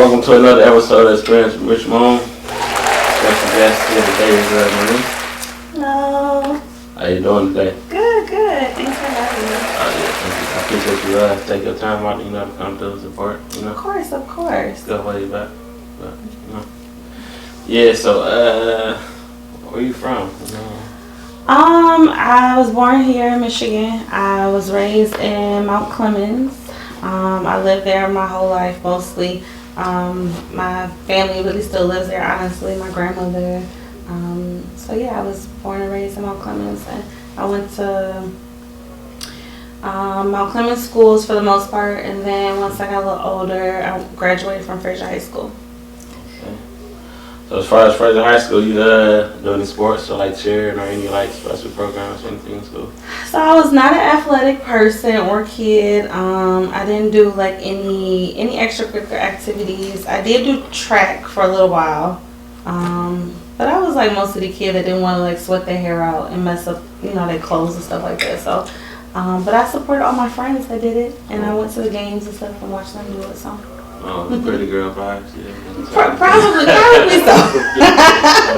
Welcome to another episode of Experience with RichMoonn. Special guest here today is Marnise. Hello. How you doing today? Good. Thanks for having me. I appreciate you take your time out, to come to support, Of course. Good way back. But, Yeah, so, where you from? I was born here in Michigan. I was raised in Mount Clemens. I lived there my whole life mostly. My family really still lives there, honestly. My grandmother. I was born and raised in Mount Clemens. And I went to Mount Clemens schools for the most part. And then once I got a little older, I graduated from Fraser High School. Okay. So as far as Fraser High School, you do any sports or like cheering or any like special programs or anything in school? So I was not an athletic person or kid. I didn't do like any extracurricular activities. I did do track for a little while. But I was like most of the kids that didn't want to like sweat their hair out and mess up, their clothes and stuff like that. So, but I supported all my friends that did it, and I went to the games and stuff and watched them do it. So. Oh, the pretty girl vibes, yeah.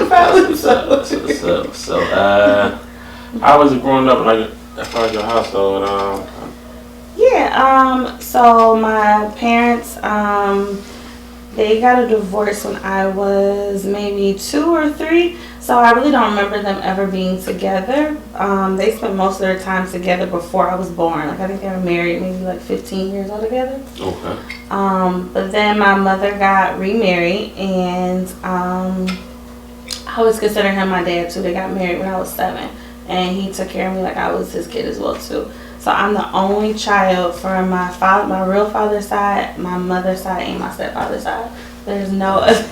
Probably so. So, how was it growing up, like, as far as your household? So my parents, they got a divorce when I was maybe 2 or 3. So I really don't remember them ever being together. They spent most of their time together before I was born. Like I think they were married maybe like 15 years altogether. Okay. But then my mother got remarried, and I always consider him my dad too. They got married when I was 7, and he took care of me like I was his kid as well too. So I'm the only child from my real father's side, my mother's side, and my stepfather's side. There's no other.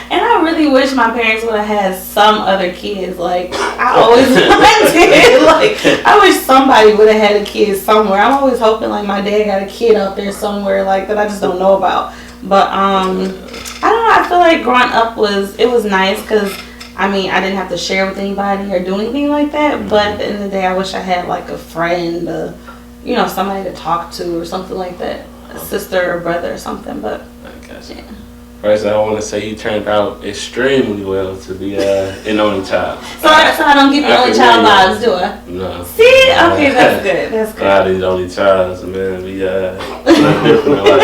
And I really wish my parents would have had some other kids. Like, I always wanted. Like, I wish somebody would have had a kid somewhere. I'm always hoping, like, my dad got a kid out there somewhere, like, that I just don't know about. But, I don't know. I feel like growing up was nice because, I didn't have to share with anybody or do anything like that. But at the end of the day, I wish I had, like, a friend, somebody to talk to or something like that. A sister or brother or something. But, yeah. First, I want to say you turned out extremely well to be an only child. So I don't give you only child vibes, do I? No. See? Okay, that's good. That's good. A lot of these only childs, man, be different. Like,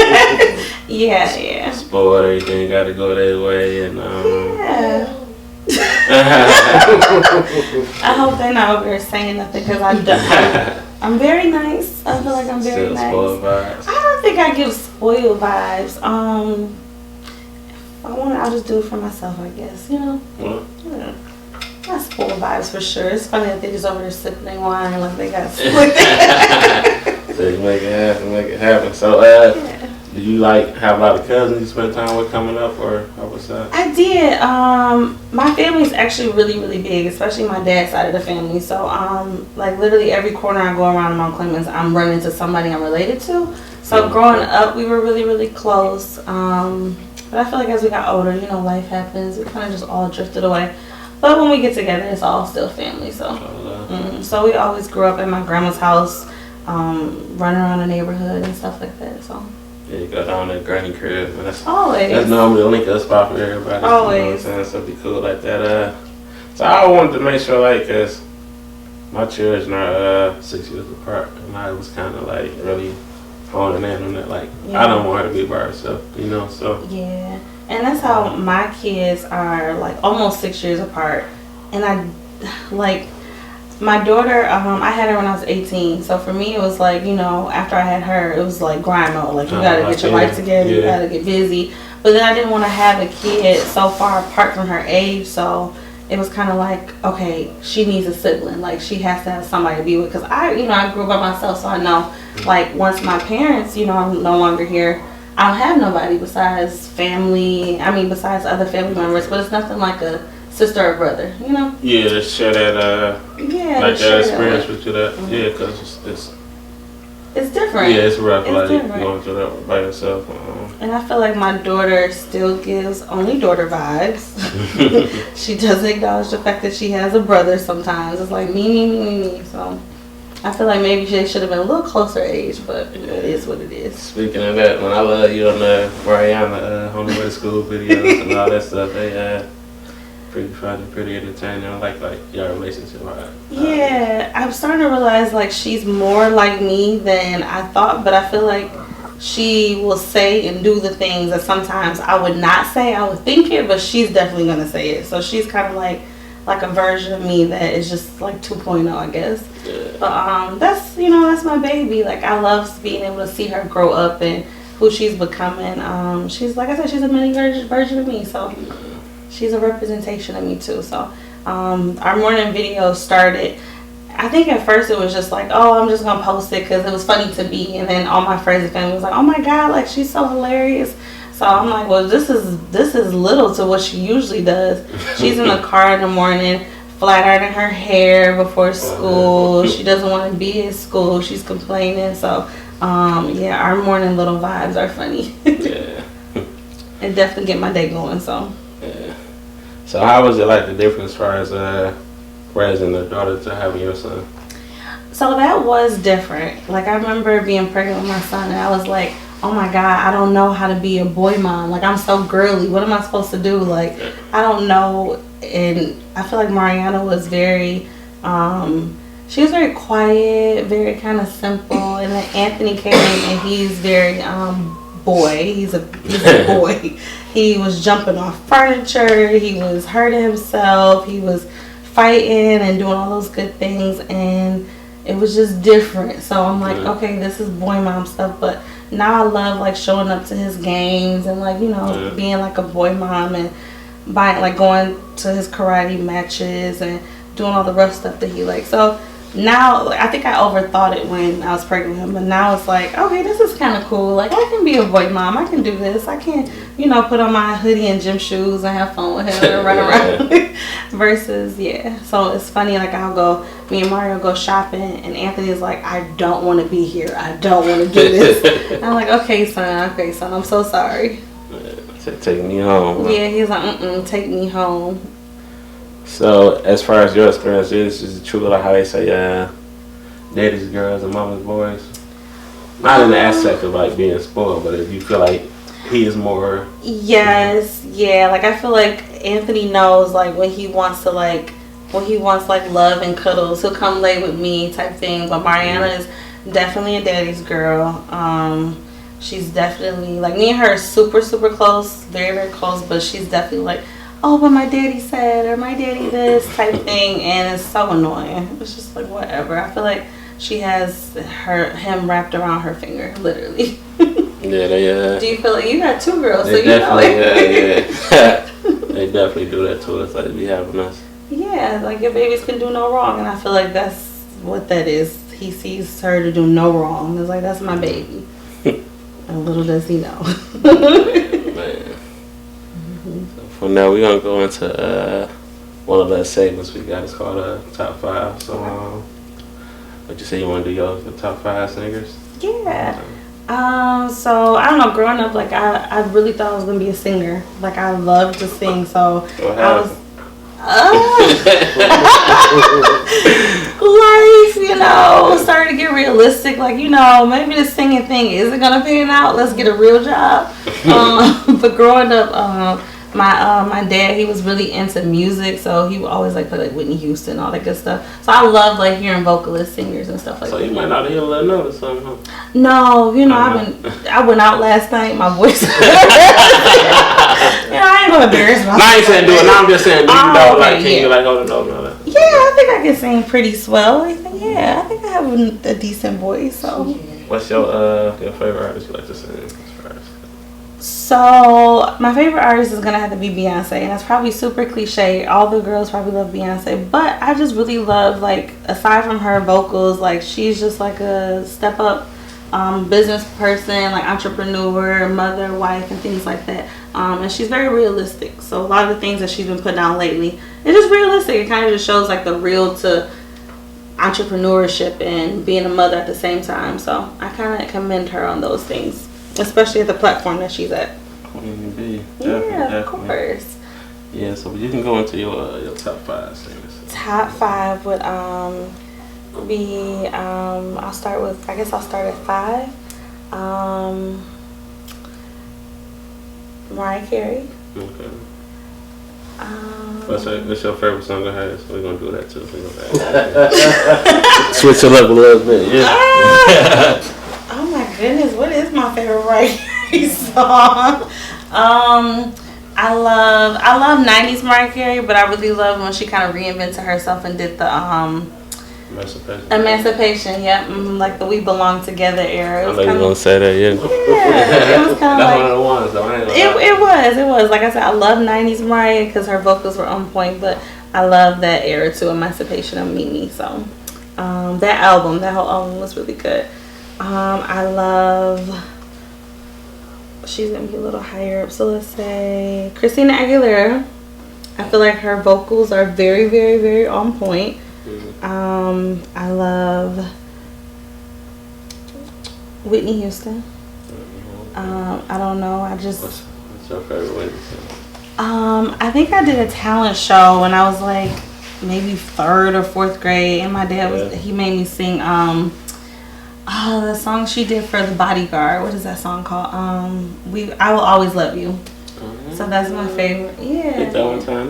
yeah. Spoiled, everything got to go their way, and Yeah. I hope they're not over here saying nothing because I'm very nice. I feel like I'm very still nice. Spoiled vibes. I don't think I give spoiled vibes. I'll just do it for myself, I guess. Yeah. Not spoiled vibes for sure. It's funny that they just over there sipping their wine like they got split. So you make it happen. So, do you have a lot of cousins you spend time with coming up, or what's that? I did. My family's actually really, really big, especially my dad's side of the family. So, literally every corner I go around in Mount Clemens, I'm running into somebody I'm related to. So, growing up, we were really, really close. But I feel like as we got older, life happens. We kind of just all drifted away. But when we get together, it's all still family. So, so we always grew up at my grandma's house, running around the neighborhood and stuff like that. So. Yeah, you go down to granny crib. Man. Always. That's normally a link up spot for everybody. Always. You know what I'm saying? So it'd be cool like that. So I wanted to make sure, cause my children are 6 years apart, and I was kind of really honing in on that. I don't want her to be by herself, so. Yeah. And that's how my kids are, almost 6 years apart. And my daughter, I had her when I was 18. So for me, it was after I had her, it was grind mode. You gotta get your life together, you gotta get busy. But then I didn't want to have a kid so far apart from her age. So it was kind of okay, she needs a sibling. She has to have somebody to be with. Because I grew by myself, so I know, once my parents, I'm no longer here, I don't have nobody besides family. Besides other family members. But it's nothing like a sister or brother, Yeah, to share that, that experience with you. Yeah, because it's different. Yeah, it's rough. It's different. Going through that by yourself. And I feel like my daughter still gives only daughter vibes. She doesn't acknowledge the fact that she has a brother sometimes. It's me. So I feel like maybe they should have been a little closer age, but it is what it is. Speaking of that, when I love you on the Mariana on the way to school videos and all that stuff, they pretty funny, pretty entertaining. I like your relationship. Yeah, I'm starting to realize like she's more like me than I thought, but I feel like she will say and do the things that sometimes I would not say. I would think it, but she's definitely gonna say it. So she's kind of like a version of me that is just like 2.0, I guess. Yeah. But that's that's my baby. Like I love being able to see her grow up and who she's becoming. She's like I said, she's a mini version of me. So she's a representation of me too. So our morning video started. I think at first it was just like, oh, I'm just gonna post it because it was funny to me, and then all my friends and family was like, oh my god, like she's so hilarious. So I'm like, well, this is little to what she usually does. She's in the car in the morning, flat ironing her hair before school. She doesn't want to be at school. She's complaining. So yeah, our morning little vibes are funny. Yeah. And definitely get my day going. So yeah. So how was it like the difference as far as raising a daughter to having your son? So that was different. Like I remember being pregnant with my son, and I was like, oh my god, I don't know how to be a boy mom. Like I'm so girly. What am I supposed to do? Like I don't know. And I feel like Mariana was very she was very quiet, very kind of simple. And then Anthony came and he's very boy. He's a boy. He was jumping off furniture. He was hurting himself. He was fighting and doing all those good things, and it was just different. So I'm like, okay, this is boy mom stuff, but now I love like showing up to his games and like being like a boy mom and going to his karate matches and doing all the rough stuff that he likes. So now I think I overthought it when I was pregnant with him, but now it's like, okay, this is kind of cool. Like I can be a boy mom. I can do this. I can put on my hoodie and gym shoes and have fun with him and run around. Versus so it's funny, like me and Mario go shopping and Anthony's like, I don't want to be here, I don't want to do this. I'm like, okay son, I'm so sorry. Take me home. Yeah, he's like, take me home. So as far as your experience is it true like how they say daddy's girls and mama's boys? Not in the aspect of like being spoiled, but if you feel like he is more. Yes, yeah. Like I feel like Anthony knows like when he wants like love and cuddles, he'll come lay with me type thing. But Mariana is definitely a daddy's girl. She's definitely like, me and her are super super close, very very close. But she's definitely like, oh, but my daddy said, or my daddy this type thing, and it's so annoying. It's just like whatever. I feel like she has him wrapped around her finger, literally. Yeah, they Do you feel like you got two girls, they so you know it? Yeah. They definitely do that to us, like be having us. Yeah, like your babies can do no wrong, and I feel like that's what that is. He sees her to do no wrong. It's like, that's my baby. And little does he know. Man. So for now, we're gonna go into one of the segments we got. It's called Top 5. So, what you say you want to do your top 5 singers? Yeah. So I don't know. Growing up, like I really thought I was gonna be a singer. Like I loved to sing. So I was. Life, started to get realistic. Like, maybe the singing thing isn't gonna pan out. Let's get a real job. But growing up, my dad, he was really into music, so he would always like play like Whitney Houston, all that good stuff. So I love like hearing vocalists, singers, and stuff like that. So you might not hear a little note or something, huh? No, I went out last night. My voice. I ain't gonna embarrass myself. I ain't saying do it. Now I'm just saying, do you know, like, can you like hold a note and all that? Yeah, I think I can sing pretty swell. I think I have a decent voice. So. What's your favorite artist you like to sing? So my favorite artist is gonna have to be Beyonce, and that's probably super cliche. All the girls probably love Beyonce, but I just really love, like, aside from her vocals, like she's just like a step up business person, like entrepreneur, mother, wife, and things like that. And she's very realistic. So a lot of the things that she's been putting out lately, it's just realistic. It kind of just shows like the real to entrepreneurship and being a mother at the same time. So I kind of commend her on those things, especially at the platform that she's at. Queen B. Yeah, of course. Yeah, so you can go into your top 5 singers. Top 5 would be I'll start at 5. Mariah Carey. Okay. What's your favorite song to have? So we're gonna do that too. Switch it up a little bit, yeah. Oh my goodness, what is my favorite Mariah Carey song? I love 90s Mariah Carey, but I really love when she kind of reinvented herself and did the Emancipation, yep, like the We Belong Together era. I know you were gonna say that, yeah. Yeah, it was kind of like one of the ones, though. It was. Like I said, I love 90s Mariah because her vocals were on point, but I love that era too, Emancipation of Mimi. So, that whole album was really good. I love. She's gonna be a little higher up, so let's say Christina Aguilera. I feel like her vocals are very, very, very on point. I love Whitney Houston. I don't know. What's your favorite Whitney Houston? I think I did a talent show when I was like maybe 3rd or 4th grade, and my dad he made me sing the song she did for The Bodyguard. What is that song called? I Will Always Love You. So that's my favorite. Yeah. Hit that one time.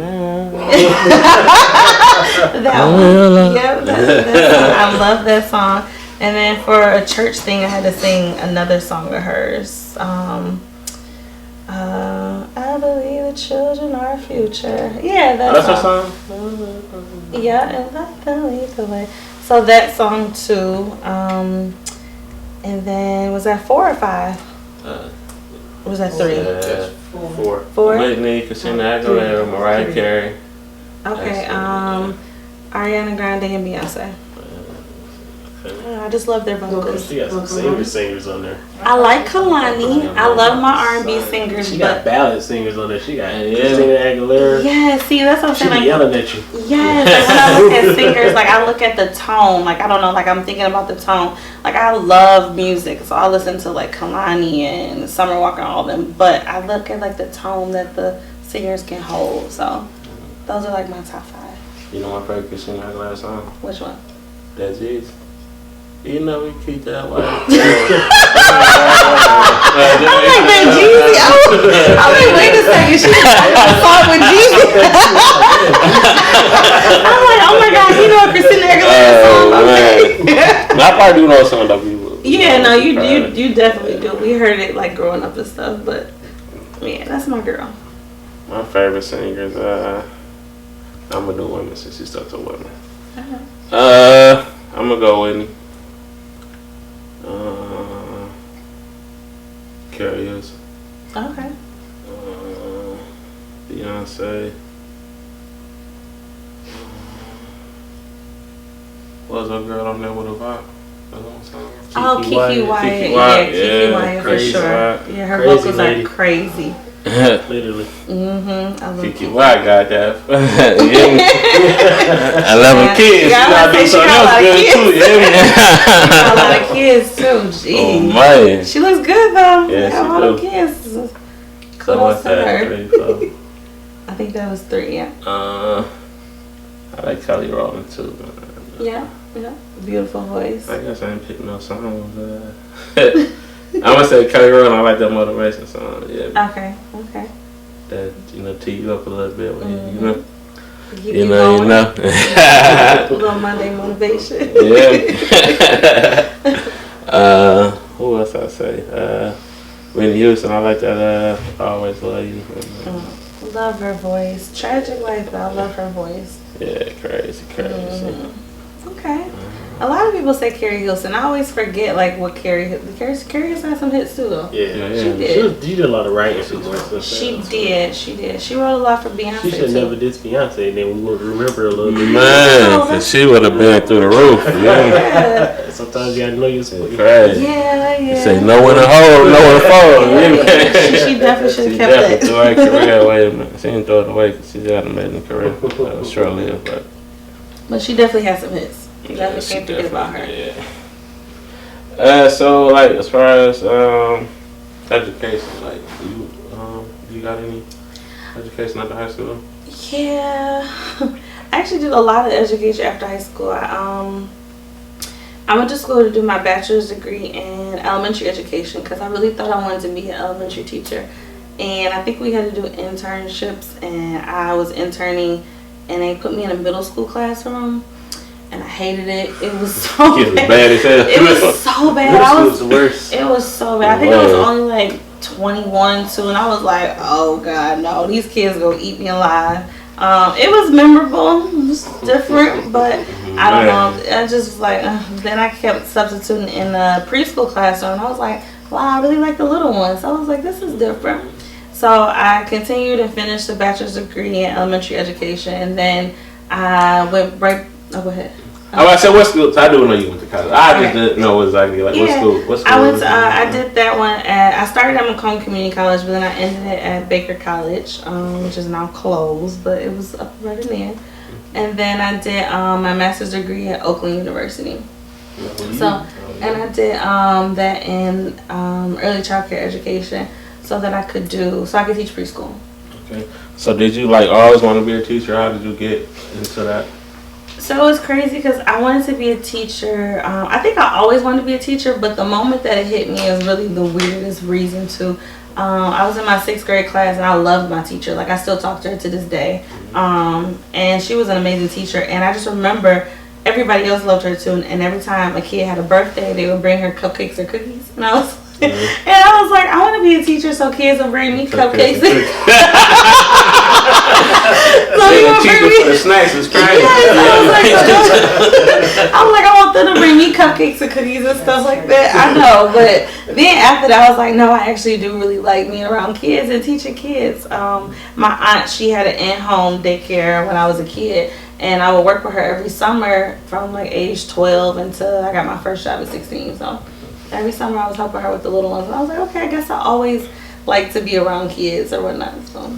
That one. Yep. I love that song. And then for a church thing, I had to sing another song of hers. I believe the children are our future. Yeah, that's her song. Yeah, and I believe the way. So that song too. And then was that 4 or 5? Was that 3? 4. Whitney, Christina Aguilera, Mariah Carey. Okay. Ariana Grande and Beyonce. I just love their vocals. She got some singers on there. I like Kalani. I love my R&B singers. She got ballad singers on there. She got Christina Aguilera. Yeah, see, that's what I'm saying. She be yelling at you. Yes, like when I look at singers, like I look at the tone. Like I don't know, like I'm thinking about the tone. Like I love music, so I listen to like Kalani and Summer Walker and all of them. But I look at like the tone that the singers can hold. So those are like my top 5. You know my favorite Christina Aguilera song? Which one? That's it. You know we keep that way. I'm like, man, Jeezy. I'm like, wait a second. She was talking about with Jeezy. I'm like, oh my God, you know a Christina Aguilera song? Okay. I probably do know some of you. Yeah, no, you definitely do. We heard it like growing up and stuff, but yeah, that's my girl. My favorite singers, I'm gonna do women since you stuck to women. I'm gonna go Whitney. Carrie Hilson. Okay. Beyonce. What was that girl on there with a vibe? Kiki Wyatt. Yeah, Kiki Wyatt for sure. Yeah, her vocals are crazy. Literally. I love Kiki Wyatt got that. I love her kids. Yeah, she got a lot of kids too. Jeez. Oh man. She looks good though. Yeah, she got a lot of kids. Kudos to her. I think that was 3, yeah. I like Kelly Rowland too. Yeah. Beautiful voice. I guess I ain't picking no songs. I'm gonna say Kelly Rowland. I like that motivation song. Yeah. Okay. That tee you up a little bit when you know. A little Monday motivation. Yeah. Who else I say? Whitney Houston. I like that. Always Love You. Love her voice. Tragic life, but I love her voice. Yeah, crazy. Okay. A lot of people say Carrie Hilson. I always forget like what Carrie Hilson had some hits too though. Yeah. She did. She did a lot of writing. She did. She wrote a lot for Beyonce. She should never did Beyonce, and then we would remember a little bit. Man, cause she would have been through the roof. Yeah. Sometimes you gotta know your crazy. Yeah. You say no one to hold, no one to fold. She definitely should have kept that. She definitely threw her career away. She didn't throw it away because she got an amazing career. Short-lived, but she definitely had some hits. You definitely can't forget about her. Yeah. So like as far as education, like you got any education after high school? Yeah, I actually did a lot of education after high school. I went to school to do my bachelor's degree in elementary education because I really thought I wanted to be an elementary teacher. And I think we had to do internships, and I was interning, and they put me in a middle school classroom, and I hated it. It was so bad. It was so bad. Middle school's the worst. It was so bad. I think I was only like 21 too, and I was like, oh God, no, these kids gonna eat me alive. It was memorable. It was different, but I don't know. I just was like, then I kept substituting in the preschool classroom, and I was like, wow, I really like the little ones. So I was like, this is different. So I continued and finished the bachelor's degree in elementary education, and then I went right. Oh, go ahead. I said, what school? I do know you went to college. I just didn't know exactly like what school. What school? I went. I did that one. I started at Macomb Community College, but then I ended it at Baker College, which is now closed, but it was up right then. And then I did my master's degree at Oakland University. So, and I did that in early childcare education, so that I could teach preschool. Okay. So did you like always want to be a teacher? How did you get into that? So it was crazy because I wanted to be a teacher. I think I always wanted to be a teacher, but the moment that it hit me is really the weirdest reason to. I was in my 6th grade class, and I loved my teacher. Like, I still talk to her to this day. And she was an amazing teacher. And I just remember everybody else loved her too. And every time a kid had a birthday, they would bring her cupcakes or cookies. And I was and I was like, I want to be a teacher so kids will bring me cupcakes. So for the snacks is crazy. I was like, I want them to bring me cupcakes and cookies and stuff like that. I know, but then after that, I was like, no, I actually do really like being around kids and teaching kids. My aunt, she had an in-home daycare when I was a kid, and I would work with her every summer from like age 12 until I got my first job at 16. So every summer I was helping her with the little ones, and I was like, okay, I guess I always like to be around kids or whatnot. So.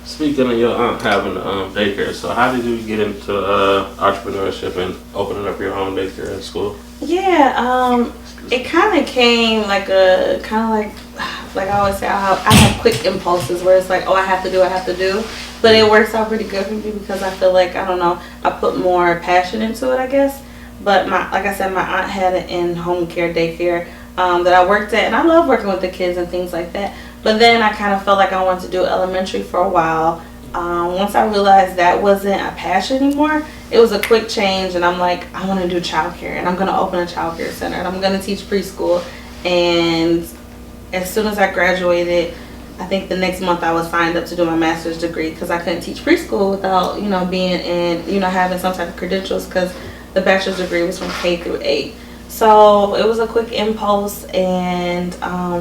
Speaking of your aunt having daycare, so how did you get into entrepreneurship and opening up your own daycare at school? Yeah, it kind of came like like I always say, I have quick impulses where it's like, oh, I have to do, but it works out pretty good for me because I feel like, I don't know, I put more passion into it, I guess. But like I said, my aunt had an in-home care daycare that I worked at, and I love working with the kids and things like that. But then I kind of felt like I wanted to do elementary for a while. Once I realized that wasn't a passion anymore, it was a quick change, and I'm like, I want to do childcare, and I'm going to open a childcare center, and I'm going to teach preschool. And as soon as I graduated, I think the next month I was signed up to do my master's degree because I couldn't teach preschool without, being in, having some type of credentials because the bachelor's degree was from K through 8. So it was a quick impulse, and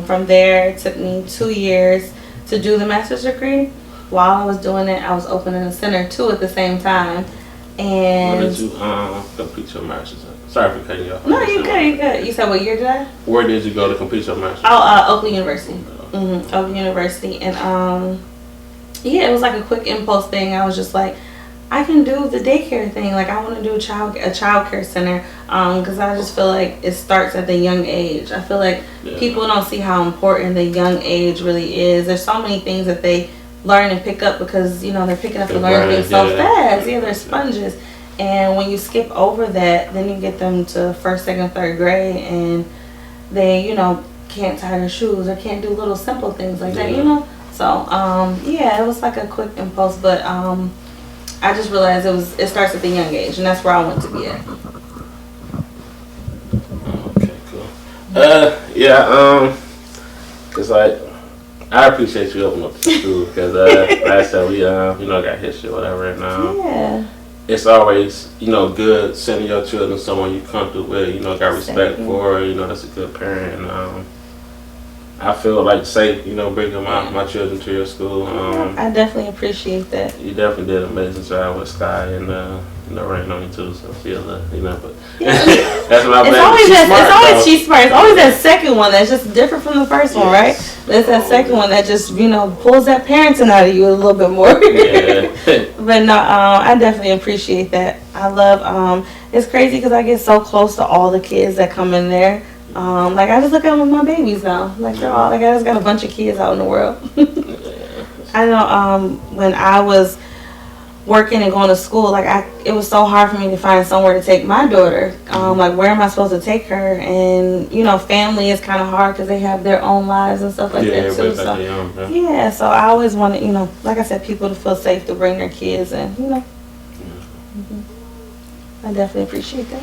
from there it took me 2 years to do the master's degree. While I was doing it, I was opening a center too at the same time. And where did you complete your master's? Sorry for cutting you off. No, you good. You said what year did I? Where did you go to complete your master's? Oh, Oakland University. Oakland University, and yeah, it was like a quick impulse thing. I was just like, I can do the daycare thing. Like, I want to do a child care center because I just feel like it starts at the young age. I feel like people don't see how important the young age really is. There's so many things that they learn and pick up because, they're picking up and learning things so fast. Yeah, they're sponges. And when you skip over that, then you get them to 1st, 2nd, 3rd grade, and they, can't tie their shoes or can't do little simple things like that, So, yeah, it was like a quick impulse, but I just realized it starts at the young age, and that's where I want to be at. Okay, cool. Yeah, cause I appreciate you opening up the school because like I said, we got history or whatever, and it's always good sending your children to someone you comfortable with, got respect for, that's a good parent, and I feel like safe, bringing my children to your school. I definitely appreciate that. You definitely did an amazing job with Sky and rain on you too. So feel but that's what I'm she's smart. It's always that second one that's just different from the first one, right? It's that second one that just pulls that parenting out of you a little bit more. Yeah. But no, I definitely appreciate that. I love. It's crazy because I get so close to all the kids that come in there. Like, I just look at them with my babies now. Like, they're all, like, I just got a bunch of kids out in the world. I know, when working and going to school, like it was so hard for me to find somewhere to take my daughter. Like, where am I supposed to take her? And you know, family is kind of hard because they have their own lives and stuff like that too. So yeah, so I always wanted, you know, like I said, people to feel safe to bring their kids, and you know, I definitely appreciate that.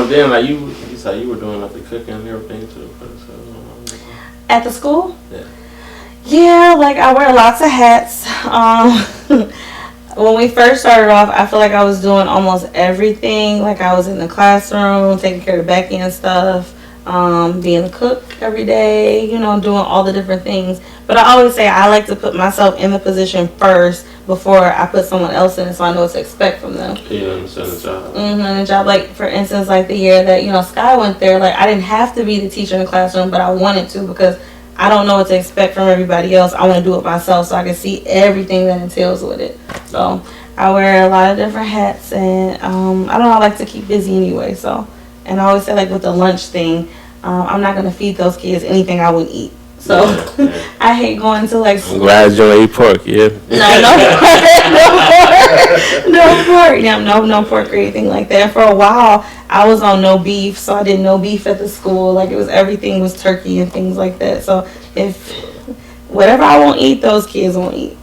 Then like you said you were doing like the cooking and everything too. At the school? Yeah. Yeah, like I wear lots of hats. When we first started off, I feel like I was doing almost everything. Like I was in the classroom, taking care of the back end stuff, being a cook every day, you know, doing all the different things. But I always say I like to put myself in the position first before I put someone else in it, so I know what to expect from them. Yeah, understand the job. The job, like for instance, like the year that, you know, Sky went there, like I didn't have to be the teacher in the classroom, but I wanted to because I don't know what to expect from everybody else. I want to do it myself so I can see everything that entails with it. So I wear a lot of different hats, and I don't know, I like to keep busy anyway. So, and I always say, like with the lunch thing, I'm not gonna feed those kids anything I wouldn't eat. So I hate going to like. I'm glad you don't eat pork, yeah. No pork or anything like that. For a while, I was on no beef, so I did no beef at the school. Like it was everything was turkey and things like that. So if whatever I won't eat, those kids won't eat.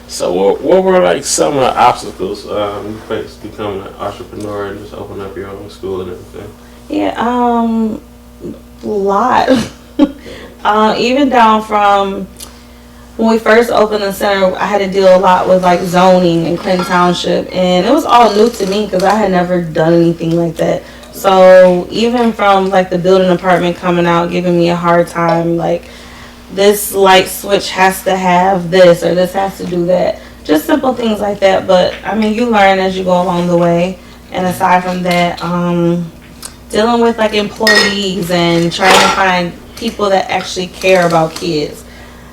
So what were like some of the obstacles you faced becoming an entrepreneur and just open up your own school and everything? Yeah, a lot. Even down from when we first opened the center, I had to deal a lot with like zoning in Clinton Township, and it was all new to me because I had never done anything like that. So even from like the building department coming out giving me a hard time, like this light switch has to have this or this has to do that, just simple things like that. But I mean, you learn as you go along the way. And aside from that, dealing with like employees and trying to find people that actually care about kids.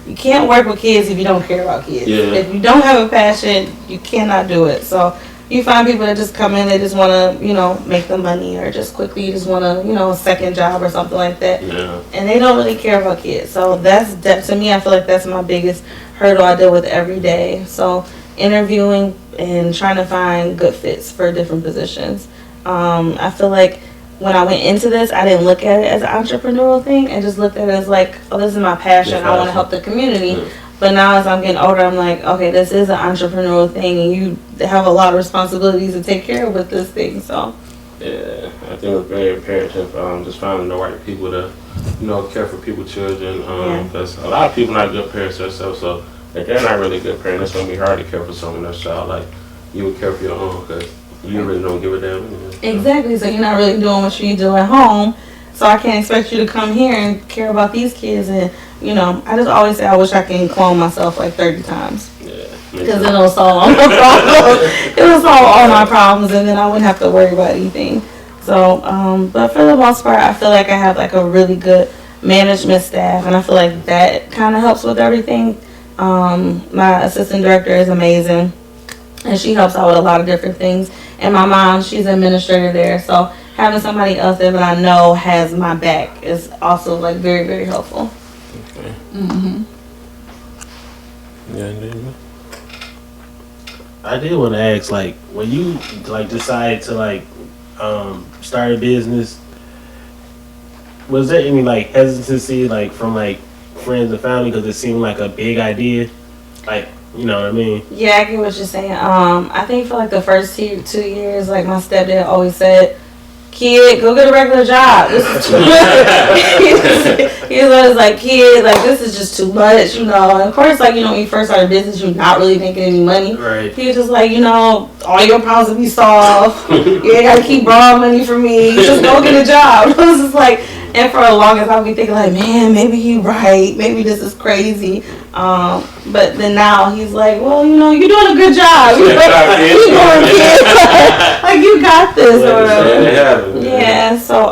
You can't work with kids if you don't care about kids. Yeah. If you don't have a passion, you cannot do it. So you find people that just come in, they just want to, you know, make the money, or just quickly just want to, you know, a second job or something like that. Yeah. And they don't really care about kids. So that to me, I feel like that's my biggest hurdle I deal with every day. So interviewing and trying to find good fits for different positions. I feel like when I went into this, I didn't look at it as an entrepreneurial thing. I just looked at it as like, oh, this is my passion. I want to help the community. Yeah. But now as I'm getting older, I'm like, okay, this is an entrepreneurial thing, and you have a lot of responsibilities to take care of with this thing. So yeah, I think it's very imperative just finding the right people to, you know, care for people's children. Because a lot of people not good parents themselves, so if they're not really good parents, it's gonna be hard to care for someone else's child. Like you would care for your own, because you really don't give a damn anyway. Exactly. So you're not really doing what you need to do at home. So I can't expect you to come here and care about these kids. And, you know, I just always say I wish I can clone myself like 30 times. Yeah. Because it'll solve all my problems. It'll solve all my problems, and then I wouldn't have to worry about anything. So, but for the most part, I feel like I have like a really good management staff, and I feel like that kind of helps with everything. My assistant director is amazing, and she helps out with a lot of different things. And my mom, she's an administrator there, so having somebody else there that I know has my back is also like very, very helpful. Okay. Mm-hmm. Yeah, indeed. I did want to ask, like, when you like decide to like start a business, was there any like hesitancy like from like friends and family because it seemed like a big idea, like, you know what I mean? Yeah, I get what you're saying. I think for like the first 2 years, like my stepdad always said, "Kid, go get a regular job. This is too much." He was always like, "Kid, like this is just too much, you know." And of course, like, you know, when you first start a business, you're not really making any money. Right. He was just like, you know, all your problems will be solved. You ain't gotta keep borrowing money from me. Just go get a job. It was just like, and for the longest, I'll be thinking like, man, maybe he right. Maybe this is crazy. But then now he's like, well, you know, you're doing a good job. You going, kid. Like you got this or whatever. Yeah. So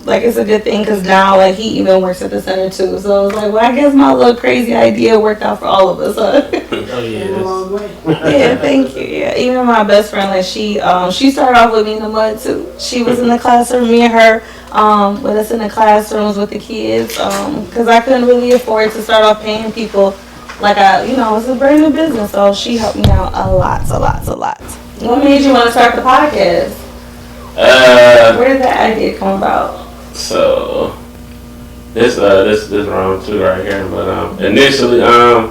like it's a good thing because now like he even works at the center too. So I was like, well, I guess my little crazy idea worked out for all of us. Huh? Oh yeah. Yeah, thank you. Yeah, even my best friend, like she started off with me in the mud too. She was in the classroom, me and her, with us in the classrooms with the kids, because I couldn't really afford to start off paying people it's a brand new business, so she helped me out a lot. What made you want to start the podcast? Where did that idea come about? So this round 2 right here, but initially I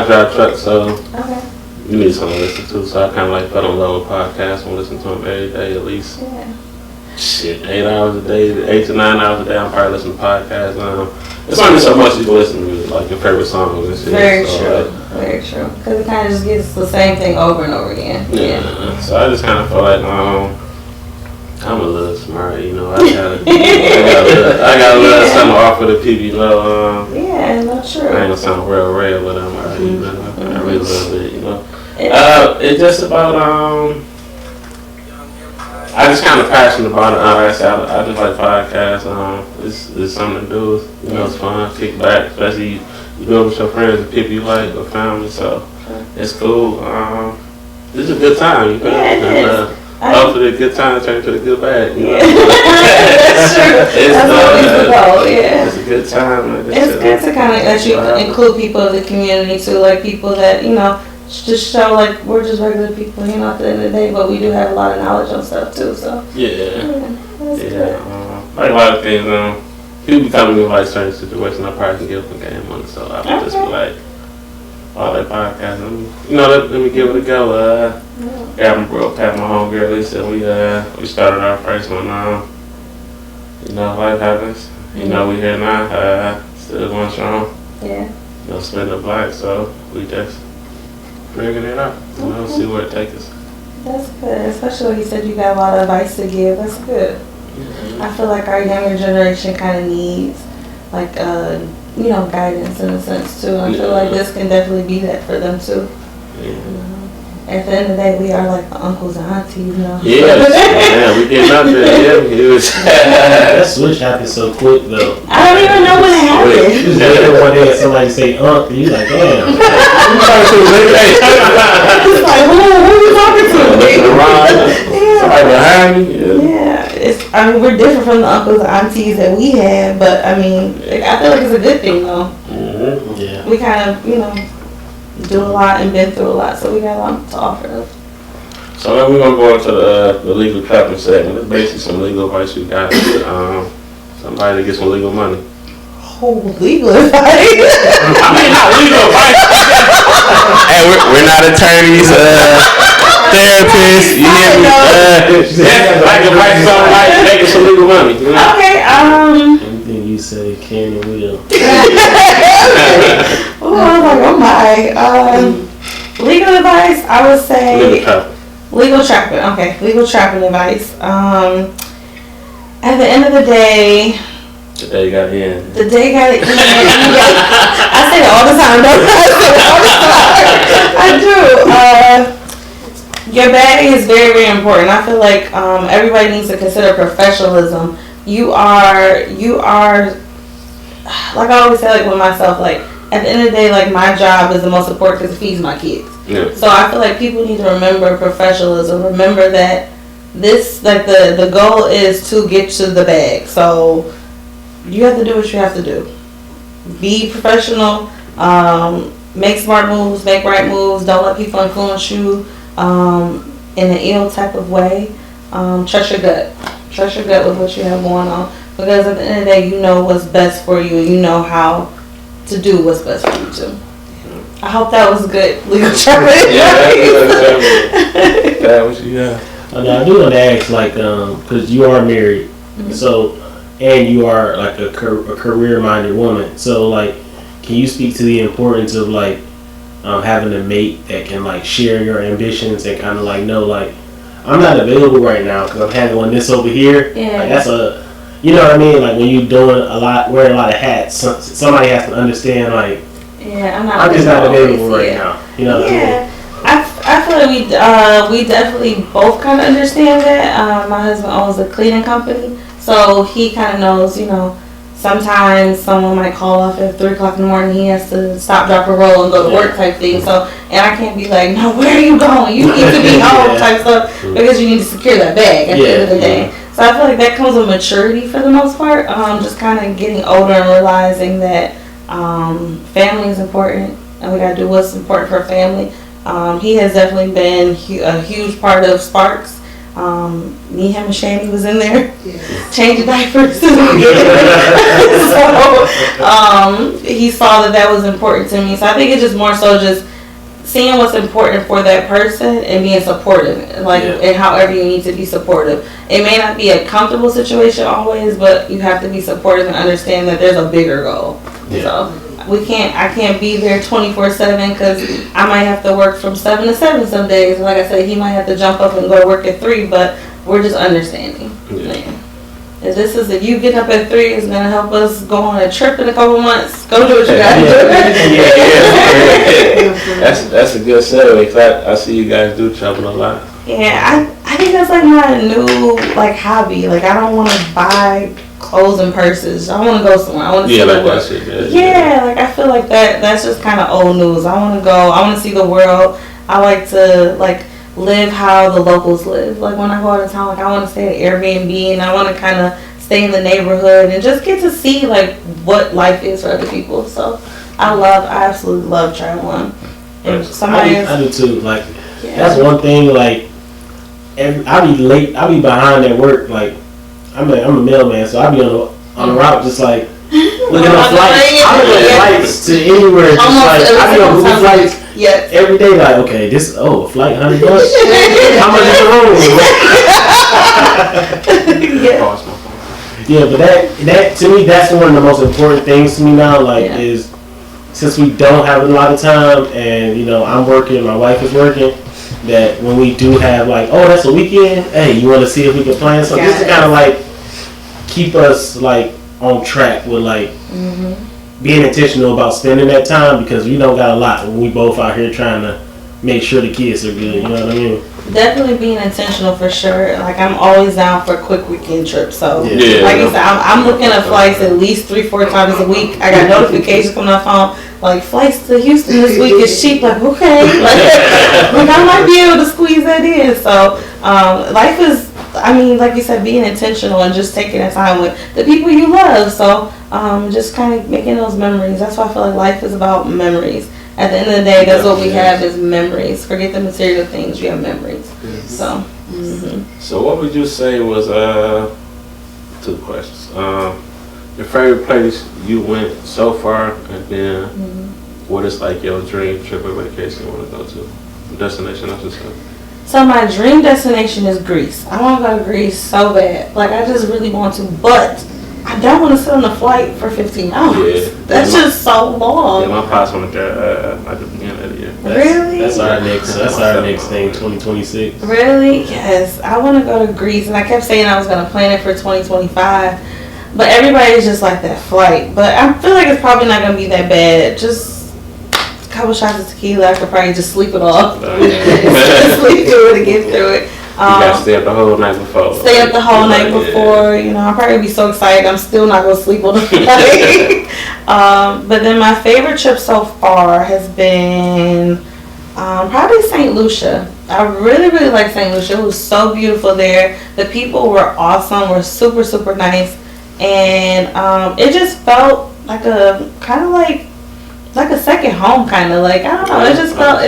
drive trucks, so Okay. you need something to listen to. So I kind of like put on love podcasts and listen to them every day at least. Yeah. Shit, 8 hours a day, 8 to 9 hours a day. I'm probably listening to podcasts. It's only so much you can listen to, like your favorite songs and shit. Very true. Because it kind of just gets the same thing over and over again. Yeah. So I just kind of feel like I'm a little smart, I got a little something to offer the people, Yeah, not true. I ain't gonna sound real, but I read a little bit, It's just about I just kind of passionate about it. Like I said, I just like podcasts. It's something to do. It's fun, kick back, especially you do it with your friends and people you like or family. So it's cool. It's a good time. Hopefully, a good time turns to a good bad. That's true. That's always the goal. Yeah. It's a good time. It's good to kind of let you include people in the community too, like people that just show like we're just regular people, at the end of the day, but we do have a lot of knowledge on stuff too. So yeah. Good. Like a lot of things. People be coming to me like certain situations, I probably can give them a game on it. So I would just be like, all that podcast, let me give it a go. Got my bro, Pat, my homegirl, Lisa, we started our first one. Life happens. We here now. Still going strong. Yeah. Spin the block, so we just bringing it up. See where it takes us. That's good, especially when you said you got a lot of advice to give. That's good. I feel like our younger generation kind of needs like guidance in a sense too. I feel like this can definitely be that for them too. At the end of the day, we are like the uncles and aunties, Yeah, we getting up there. That switch happened so quick though. I don't even know when it happened. You just one day somebody say and you like, damn. It's like, who are you talking to? Somebody behind me. Yeah, we're different from the uncles and aunties that we had, but I feel like it's a good thing though. Mm-hmm. Yeah. We kind of, do a lot and been through a lot, so we got a lot to offer them. So then we're gonna go into the legal trapping segment. It's basically some legal advice you got. Somebody to get some legal money. Oh, legal advice? Not legal advice. Hey, we're not attorneys, therapists. You hear me? Like advice on like making some legal money. Okay. Anything you say can and will. Oh, I was like, oh my. Legal advice, I would say. Legal trapping. Okay, legal trapping advice. At the end of the day. The day got in. The day got in. I say it all the time. I do. Your bag is very, very important. I feel like everybody needs to consider professionalism. You are. Like I always say, like with myself, like at the end of the day, like my job is the most important because it feeds my kids. Yeah. So I feel like people need to remember professionalism. Remember that this, like the goal is to get to the bag. So you have to do what you have to do. Be professional. Make smart moves. Make right moves. Don't let people influence you in an ill type of way. Trust your gut. Trust your gut with what you have going on. Because at the end of the day, you know what's best for you and you know how to do what's best for you too. I hope that was good legal trapping. I do want to ask, like, because you are married, so, and you are like a career-minded woman. So, like, can you speak to the importance of like having a mate that can like share your ambitions and kind of like know like I'm not available right now because I'm handling this over here. Yeah. Like that's a, you know what I mean? Like when you're doing a lot, wearing a lot of hats, somebody has to understand like. Yeah, I'm just not available right now. You know what I mean? I feel like we definitely both kind of understand that. My husband owns a cleaning company, so he kind of knows, sometimes someone might call off at 3 o'clock in the morning. He has to stop, drop, and roll and go to work type thing. So, and I can't be like, no, where are you going? You need to be home type stuff because you need to secure that bag at the end of the day. So I feel like that comes with maturity for the most part. Just kind of getting older and realizing that family is important. and we gotta do what's important for family. He has definitely been a huge part of Sparks. Me, him, and Shandy was in there changing diapers. So he saw that was important to me. So I think it's just more so just seeing what's important for that person and being supportive, and however you need to be supportive. It may not be a comfortable situation always, but you have to be supportive and understand that there's a bigger goal. So I can't be there 24/7 because I might have to work from 7 to 7 some days. Like I said, he might have to jump up and go to work at 3, but we're just understanding. If you get up at 3, it's gonna help us go on a trip in a couple months. Go do what you gotta do. That's a good segue. Cause I see you guys do travel a lot. Yeah, I think that's like my new hobby. Like I don't want to buy clothes and purses. I want to go somewhere. I want to see the world. That shit. Like I feel like that's just kind of old news. I want to go. I want to see the world. I like to live how the locals live. Like when I go out of town, I want to stay at Airbnb and I want to kind of stay in the neighborhood and just get to see what life is for other people. So I absolutely love traveling. And I do too. That's one thing. I'll be late. I'll be behind at work. I'm a mailman, so I'll be on the route just looking at flights. I look at flights to anywhere. Just I be on Google flights. Yes. Every day, okay, a flight $100. How much is the room? But that to me, that's one of the most important things to me now. Is since we don't have a lot of time, and I'm working, my wife is working, that when we do have that's a weekend. Hey, you want to see if we can plan something? This is kind of keep us on track with being intentional about spending that time because we don't got a lot when we both out here trying to make sure the kids are good. You know what I mean? Definitely being intentional for sure. I'm always down for quick weekend trips. So I said, I'm looking at flights at least 3-4 times a week. I got notifications coming off phone flights to Houston this week is cheap. Okay, I might be able to squeeze that in. So life is. Like you said, being intentional and just taking that time with the people you love. So, just kind of making those memories. That's why I feel like life is about memories. At the end of the day, that's what we have is memories. Forget the material things. We have memories. Yes. So. So, what would you say was 2 questions? Your favorite place you went so far, and then what is your dream trip or vacation you want to go to? Destination, I should say. So my dream destination is Greece. I want to go to Greece so bad. I just really want to, but I don't want to sit on a flight for 15 hours. That's just so long. Yeah, my pops went there at the beginning of the year. Really? That's our next thing, 2026. Really? Yes. I want to go to Greece, and I kept saying I was going to plan it for 2025, but everybody's just that flight. But I feel like it's probably not going to be that bad. Just couple shots of tequila, I could probably just sleep it off. Sleep through it and get through it. You gotta stay up the whole night before. Stay up the whole night before. I'll probably be so excited. I'm still not gonna sleep on the flight. But then my favorite trip so far has been probably St. Lucia. I really, really like St. Lucia. It was so beautiful there. The people were awesome. Were super, super nice, and it just felt like a kind of like a second home, kind of I don't know. It just felt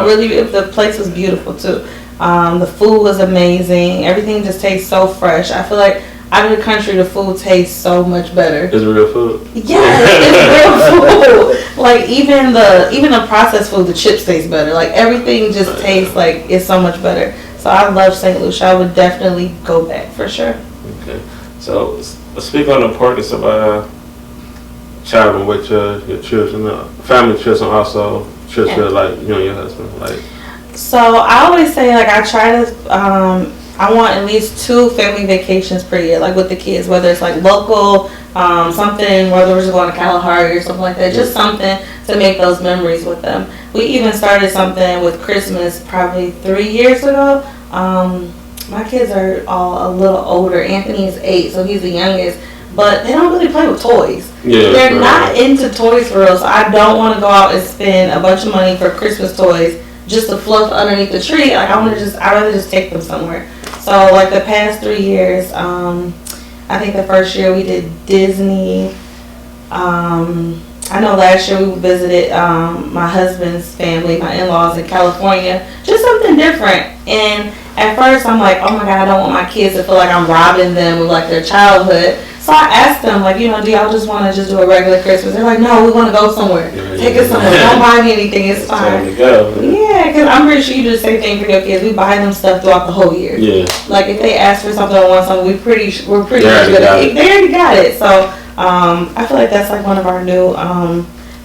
really. The place was beautiful too. The food was amazing. Everything just tastes so fresh. I feel like out of the country, the food tastes so much better. It's real food. Yeah, it's real food. Even the processed food, the chips taste better. Everything just tastes it's so much better. So I love St. Lucia. I would definitely go back for sure. Okay, so speak on the importance of traveling with your children, family trips, and also trips with you and your husband. So I always say I try to I want at least 2 family vacations per year, with the kids, whether it's local, something, whether we're just going to Kalahari or something like that, just something to make those memories with them. We even started something with Christmas probably 3 years ago. My kids are all a little older. Anthony is 8, so he's the youngest. But they don't really play with toys. Yeah, they're not into toys for real. So I don't want to go out and spend a bunch of money for Christmas toys just to fluff underneath the tree. I'd rather just take them somewhere. So the past 3 years, I think the first year we did Disney, I know last year we visited my husband's family, my in-laws in California. Just something different. And at first I'm like, oh my God, I don't want my kids to feel like I'm robbing them of like their childhood. So I asked them, like, you know, do y'all just want to just do a regular Christmas? They're like, no, we want to go somewhere. Take us somewhere. Don't buy me anything. It's fine. Time to go. Yeah, because I'm pretty sure you do the same thing for your kids. We buy them stuff throughout the whole year. Yeah. Like if they ask for something or want something, we're pretty much good at it. They already got it. So I feel like that's like one of our new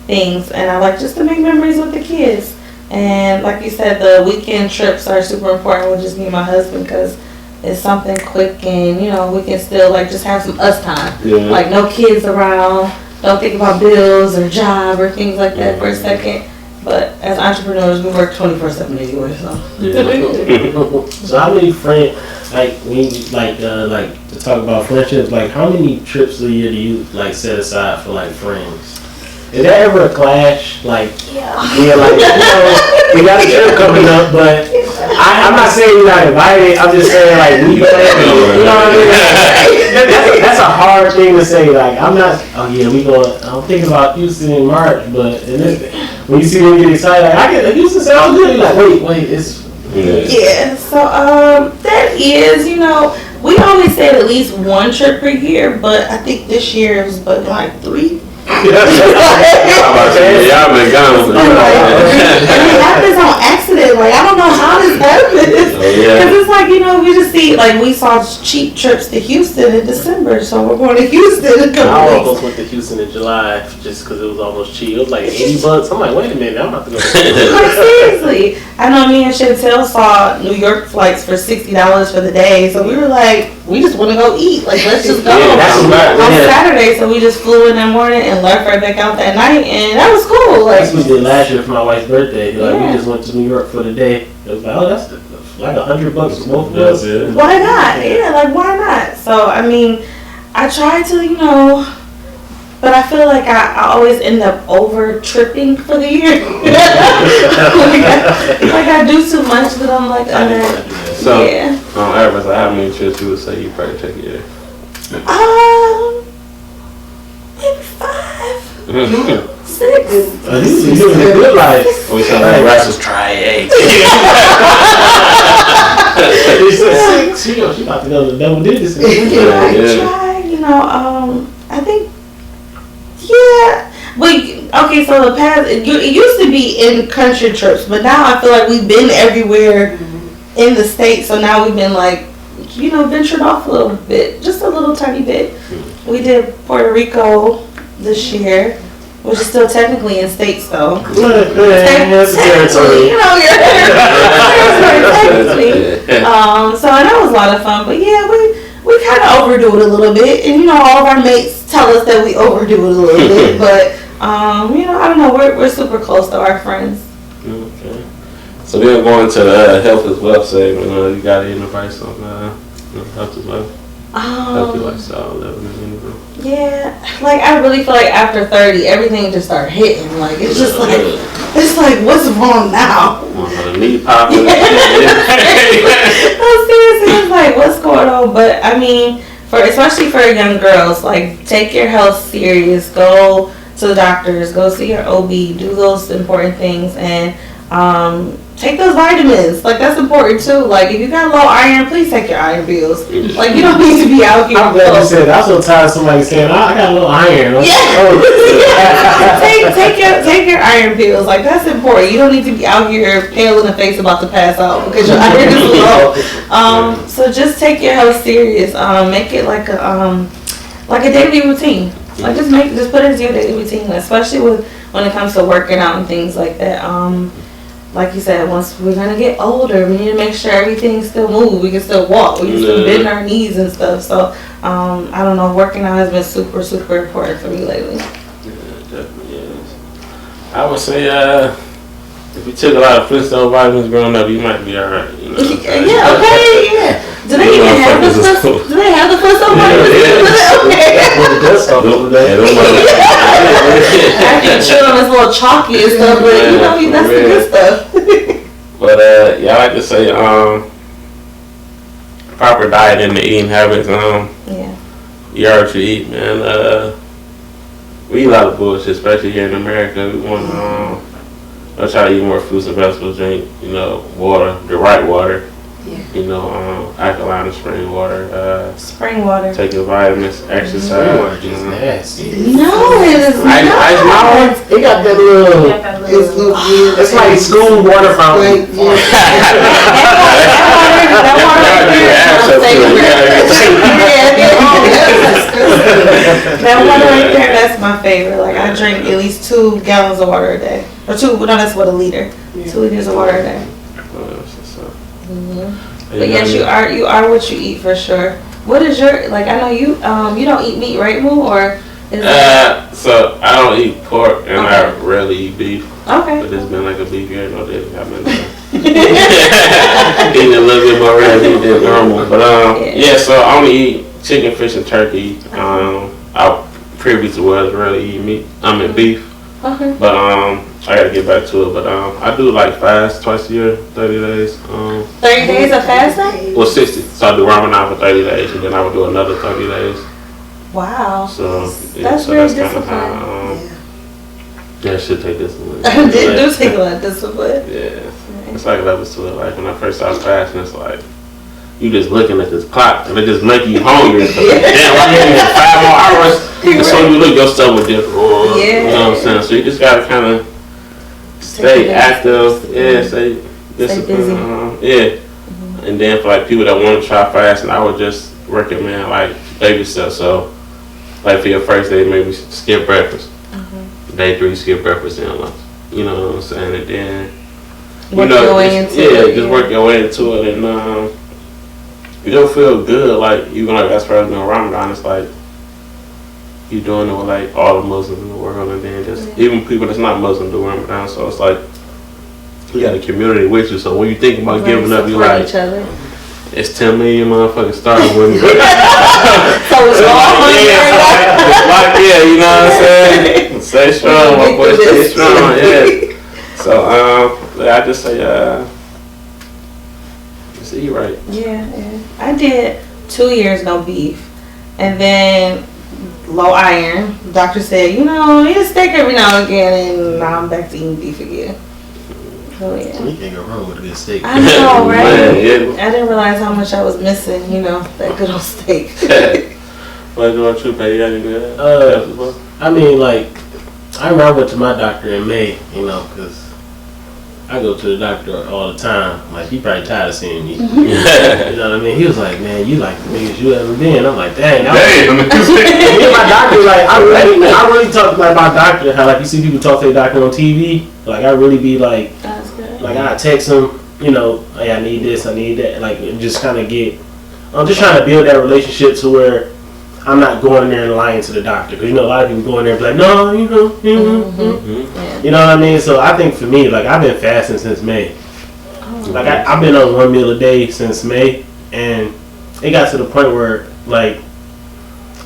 things, and I like just to make memories with the kids. And like you said, the weekend trips are super important with just me and my husband because it's something quick and, you know, we can still like just have some us time. Yeah. Like no kids around, don't think about bills or job or things like that for a second. But as entrepreneurs, we work 24/7 anyway. So. Yeah. So how many friends, like when you, like to talk about friendships, like how many trips a year do you like set aside for like friends? Is there ever a clash? Like, yeah, like, you know, we got a trip coming up, but I'm not saying you're not invited. I'm just saying, like, we plan, you know what I mean? That's a hard thing to say. Like, I'm not, oh yeah, I'm thinking about Houston in March, but when you see them get excited, like, Houston sounds good. You're like, wait, it's. Yeah, so, that is, you know, we always said at least one trip per year, but I think this year was like 3. Y'all been gone. It happens on accident. Like I don't know how this happens. Because it's like, you know, we just see like we saw cheap trips to Houston in December, so we're going to Houston in a couple I weeks. almost went to Houston in July just because it was almost cheap. It was like $80. I'm like, wait a minute, I'm about to go. Like seriously, I know me and Chantel saw New York flights for $60 for the day, so we were like, we just want to go eat. Like let's just go. On Saturday, so we just flew in that morning and left right back out that night, and that was cool. Like that's what we did last year for my wife's birthday. Like we just went to New York for the day. It was like, oh, that's like $100 for both of us. Why not? Yeah, like why not? So I mean, I try to, you know, but I feel like I always end up over tripping for the year. like I do too much, but I'm like, so yeah. On average, how many trips you would say you probably take a year? Maybe 5. 6. You doing a good life. We sound like rappers try 8. She said 6. She about to go to double digits. I try, you know, I think, yeah. Okay, so the past, it used to be in country trips, but now I feel like we've been everywhere in the States, so now we've been like, you know, ventured off a little bit, just a little tiny bit. We did Puerto Rico this year, which is still technically in States though. Technically, you know, you're technically. So and that was a lot of fun, but yeah, we kind of overdo it a little bit, and you know, all of our mates tell us that we overdo it a little bit, but you know, I don't know, we're super close to our friends. Okay. So then going to the health as well segment, you got any advice on health as well? Healthy lifestyle, yeah, like I really feel like after 30, everything just started hitting. Like it's just like what's wrong now? Me popping. No, seriously, it's like what's going on? But I mean, especially for young girls, like take your health serious. Go to the doctors. Go see your OB. Do those important things and take those vitamins. Like that's important too. Like if you got low iron, please take your iron pills. Like you don't need to be out here. I'm glad you said that. I'm so tired of somebody saying, I got low iron. Take your iron pills. Like that's important. You don't need to be out here pale in the face about to pass out because your iron is low. So just take your health serious. Make it like a daily routine. Like just put it into your daily routine, especially when it comes to working out and things like that. Like you said, once we're gonna get older, we need to make sure everything still moves. We can still walk. We can still bend our knees and stuff. So, I don't know. Working out has been super, super important for me lately. Yeah, definitely is. I would say, if you took a lot of Flintstone vitamins growing up, you might be alright. You know? Yeah. Okay. Yeah. Do they even have the Flintstone? Do they have the Flintstone vitamins? Okay. After chewing this little chalky and stuff, but you know, that's the good stuff. But yeah, I like to say, proper diet and the eating habits. You are what you eat, man. We eat a lot of bullshit, especially here in America. We want to I try to eat more fruits and vegetables, drink, water, the right water. Yeah. Alkaline spring water. Spring water. Taking vitamins, exercise. Spring water is nasty. No, it is not. Ice Mountain, it got that little. It's like school water fountain. That water right there, that's my favorite. Like I drink at least 2 gallons of water a day, or 2. No, that's what, a liter. 2 liters of water a day. But yes, you are what you eat for sure. What is your, like, I know you don't eat meat, right, Moo? Or is so I don't eat pork and I rarely eat beef. Okay. But it's been like a beef year, no day. I've been eating a little bit more rarely than normal. But so I only eat chicken, fish, and turkey. I previously was rarely eat meat. Beef. Okay. But I gotta get back to it. But I do like fast twice a year, 30 days. 30 days of fasting? Well, 60. So I do Ramadan for 30 days, and then I would do another 30 days. Wow. So that's very disciplined. Yeah, it should take discipline. It do take a lot of discipline. Yeah. It's like levels to it. Like when I first started fasting, it's like you just looking at this clock and it just make you hungry. Damn, I'm getting 5 more hours. And so you look, your stomach different. You know what I'm saying? So you just gotta kind of stay active. Yeah, stay disciplined. Busy. And then for like people that want to try fasting, I would just recommend like baby steps. So like for your first day, maybe skip breakfast. Day 3, skip breakfast and lunch. You know what I'm saying? And then work your way into it. Just work your way into it, and you'll feel good. Like you gonna, as far as doing Ramadan, it's like you doing it with like all the Muslims in the world, and then just even people that's not Muslim do Ramadan. So it's like you got a community with you. So when you think about giving up, you like each other. It's 10 million motherfuckers starting with me. So it's all you know what I'm saying? Stay strong, my boy. Stay strong, So I just say, just eat right. Yeah. I did 2 years no beef, and then low iron. The doctor said, eat a steak every now and again, and now I'm back to eating beef again. So You can't go wrong with a good steak. I know, right? Man, I didn't realize how much I was missing, that good old steak. What about you, Patty? You got any good? I mean, like, I remember I went to my doctor in May, because I go to the doctor all the time. Like, he probably tired of seeing me. You know what I mean? He was like, man, you like the biggest you ever been. I'm like, dang. Me and my doctor, like, I really talk like my doctor, how like you see people talk to their doctor on TV. Like, I really be like, That's good. like I text them, hey, I need this, I need that. Like, just kind of I'm just trying to build that relationship to where I'm not going in there and lying to the doctor. Because, a lot of people go in there and be like, no, You know what I mean? So I think for me, like, I've been fasting since May. Like, I've been on 1 meal a day since May. And it got to the point where, like,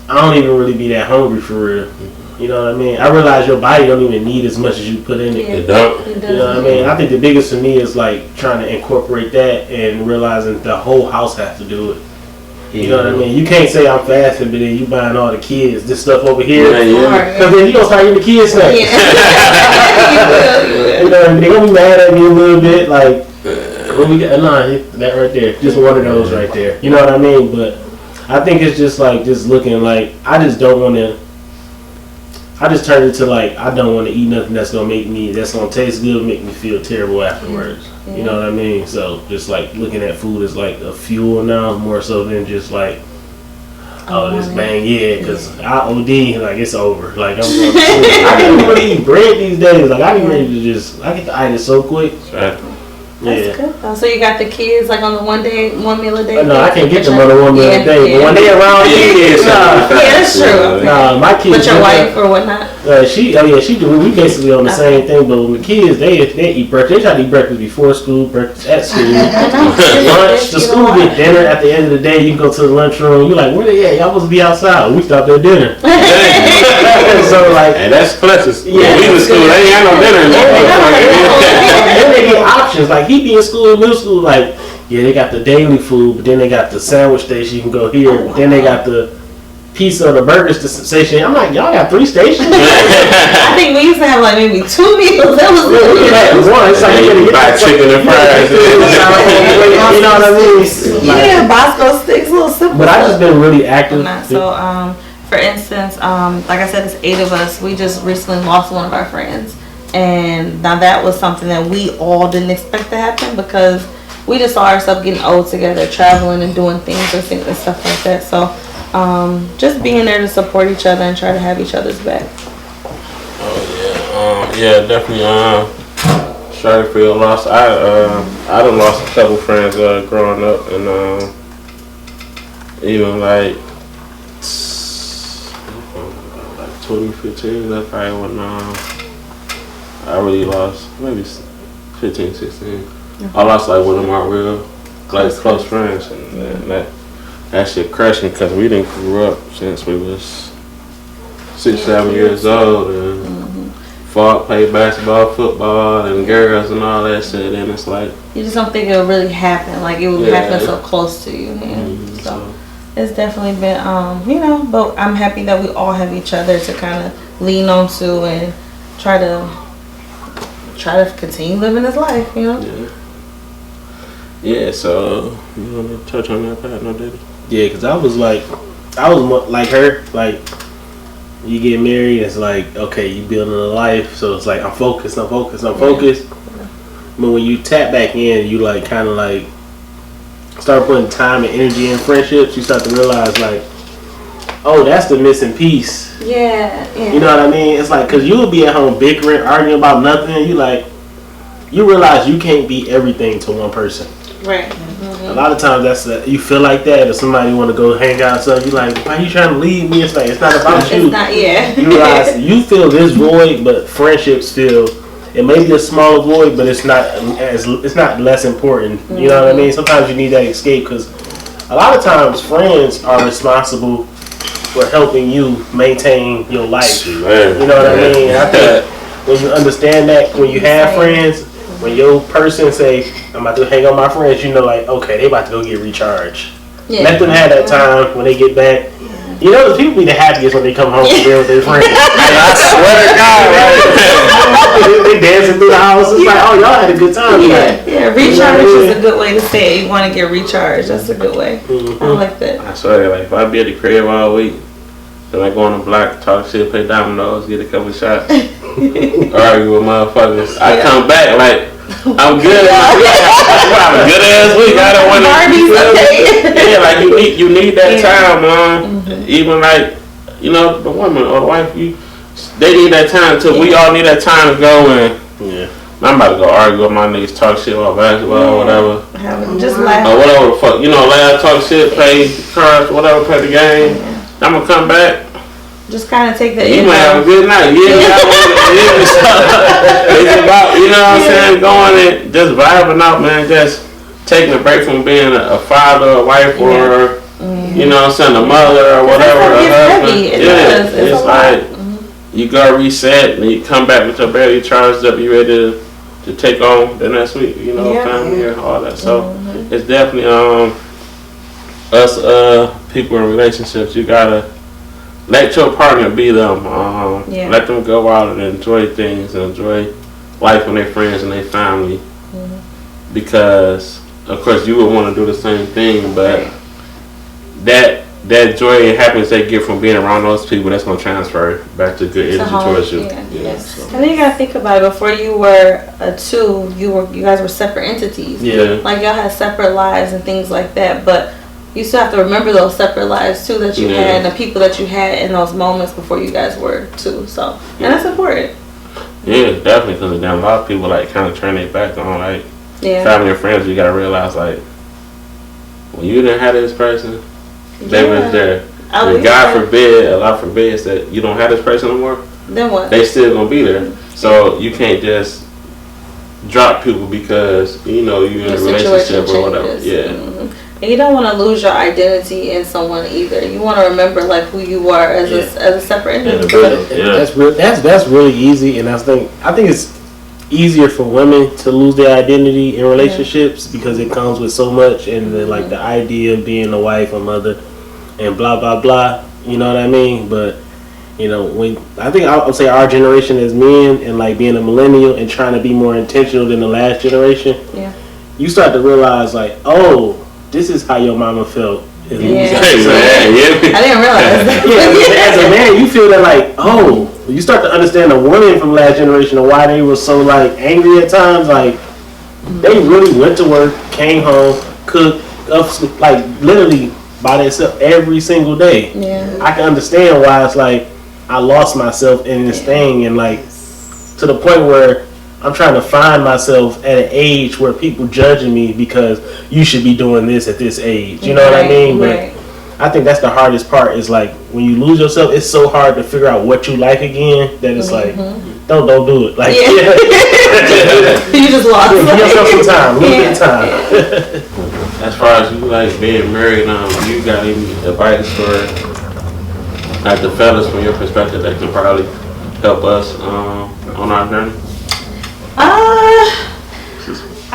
I don't even really be that hungry for real. You know what I mean? I realize your body don't even need as much as you put in it. It don't. It does. You know what I mean? I think the biggest for me is, like, trying to incorporate that and realizing the whole house has to do it. You know what I mean? You can't say I'm fasting, but then you buying all the kids this stuff over here. Because then you gonna start eating the kids snacks. You know, they gonna be mad at me a little bit. Like, what we got? Nah, that right there, just one of those right there. You know what I mean? But I think it's just like looking like I just don't want to. I just turned it to like I don't want to eat nothing that's gonna taste good, make me feel terrible afterwards. You know what I mean? So just like looking at food as like a fuel now, more so than just like this bang because I OD like it's over. Like I can't really eat bread these days. Like I be ready to I get the itis so quick. Right. That's good though. So you got the kids like on the 1 meal a day? No, I can't get them on the 1 meal a day. But when they around me, that's true. Nah, my kids. But your wife or whatnot? She do. We basically on the same thing. But with the kids, they eat breakfast. They try to eat breakfast before school, breakfast at school, lunch. The school get dinner at the end of the day. You can go to the lunchroom. You're like, where they at? Y'all supposed to be outside. We stopped at dinner. So like, and that's clutches. Yeah, we in school. They ain't got no dinner. Then they get options. Like he be in school, middle school. Like they got the daily food, but then they got the sandwich station. You can go here. Then they got the piece of the burger station. I'm like, y'all got 3 stations? I think we used to have like maybe 2 meals. That was one. It's like you buy chicken and fries. You know what I mean? Yeah, Bosco sticks, little simple. But I just been really active. So, for instance, like I said, it's 8 of us. We just recently lost one of our friends, and now that was something that we all didn't expect to happen because we just saw ourselves getting old together, traveling and doing things and stuff like that. So, just being there to support each other and try to have each other's back. Oh yeah, definitely. Sorry for your loss. I done lost a couple friends growing up, and even like 2015. That's probably when I really lost, maybe 15, 16. I lost like one of my real close friends, and that shit crushed me because we didn't grow up since we was 6, 7 years old, and fought, played basketball, football, and girls and all that shit. And it's like you just don't think it would really happen, like it would happen so close to you. So it's definitely been, but I'm happy that we all have each other to kind of lean on to and try to continue living this life. Yeah. So you want to touch on that part, no, Daddy? Yeah, because I was like her, like, you get married, it's like, okay, you building a life, so it's like, I'm focused. But when you tap back in, you like, kind of like, start putting time and energy in friendships, you start to realize, like, oh, that's the missing piece. Yeah. You know what I mean? It's like, because you'll be at home bickering, arguing about nothing, and you realize you can't be everything to one person. Right. A lot of times you feel like that, if somebody want to go hang out, so you like, why are you trying to leave me? It's like, it's not about you. It's not, You realize you feel this void, but friendships feel, it may be a smaller void, but it's not less important. You know what I mean? Sometimes you need that escape, because a lot of times friends are responsible for helping you maintain your life. You know what I mean? I think when you understand that, when you have friends, when your person say, I'm about to hang on my friends, you know, like, okay, they about to go get recharged. Yeah. Let them have that time when they get back. You know, the people be the happiest when they come home to be with their friends. I swear to God, right? They dancing through the house. It's like, oh, y'all had a good time. Recharge is a good way to say it. You want to get recharged. That's a good way. I like that. I swear, like, if I be at the crib all week, then I go on the block, talk shit, play dominoes, get a couple shots, argue with motherfuckers. I come back like, I'm good. I'm a good ass week. I don't want to. Yeah, like you need that time, man. Even like, the woman or the wife, they need that time too. We all need that time to go and. Yeah. I'm about to go argue with my niggas, talk shit about basketball or whatever. Just laugh. Or whatever the fuck, laugh, talk shit, play cards, whatever, play the game. I'm gonna come back. Just kind of take the. You might have a good night. It's about, what I'm saying, going and just vibing out, man. Just taking a break from being a father, a wife, or a mother or whatever. It's like you go reset and you come back with your battery charged up. You ready to take on the next week. Family and all that. So it's definitely us people in relationships. You gotta. Let your partner be them. Let them go out and enjoy things and enjoy life with their friends and their family. Because, of course, you would want to do the same thing, but that joy and happiness they get from being around those people, that's going to transfer back to good energy towards you. So. And then you got to think about it. Before you were a two, you guys were separate entities. Yeah. Like y'all had separate lives and things like that, but you still have to remember those separate lives too that you had and the people that you had in those moments before you guys were two. So, and that's important. Yeah, definitely, because a lot of people like kind of turn their back on like family and friends. You gotta realize like when you didn't have this person, they was there. And God forbid that you don't have this person no more. Then what? They still gonna be there. So you can't just drop people because you're in a relationship or whatever. Yeah. And you don't want to lose your identity in someone either. You want to remember like who you are as a separate individual. That's really easy, and I think it's easier for women to lose their identity in relationships because it comes with so much, and then like the idea of being a wife or mother, and blah blah blah. You know what I mean? But when I think I would say our generation as men and like being a millennial and trying to be more intentional than the last generation, you start to realize like, oh, this is how your mama felt. I didn't realize that. As a man, you feel that like, oh, you start to understand the women from last generation and why they were so like angry at times. Like they really went to work, came home, cooked, like literally by themselves every single day. Yeah. I can understand why it's like I lost myself in this thing, and like to the point where I'm trying to find myself at an age where people judging me because you should be doing this at this age. You know what I mean? But I think that's the hardest part is like when you lose yourself, it's so hard to figure out what you like again that it's like, don't do it. Like you just lost. Give yourself some time, a little bit of time. As far as you like being married, you got any advice for like the fellas from your perspective that can probably help us on our journey?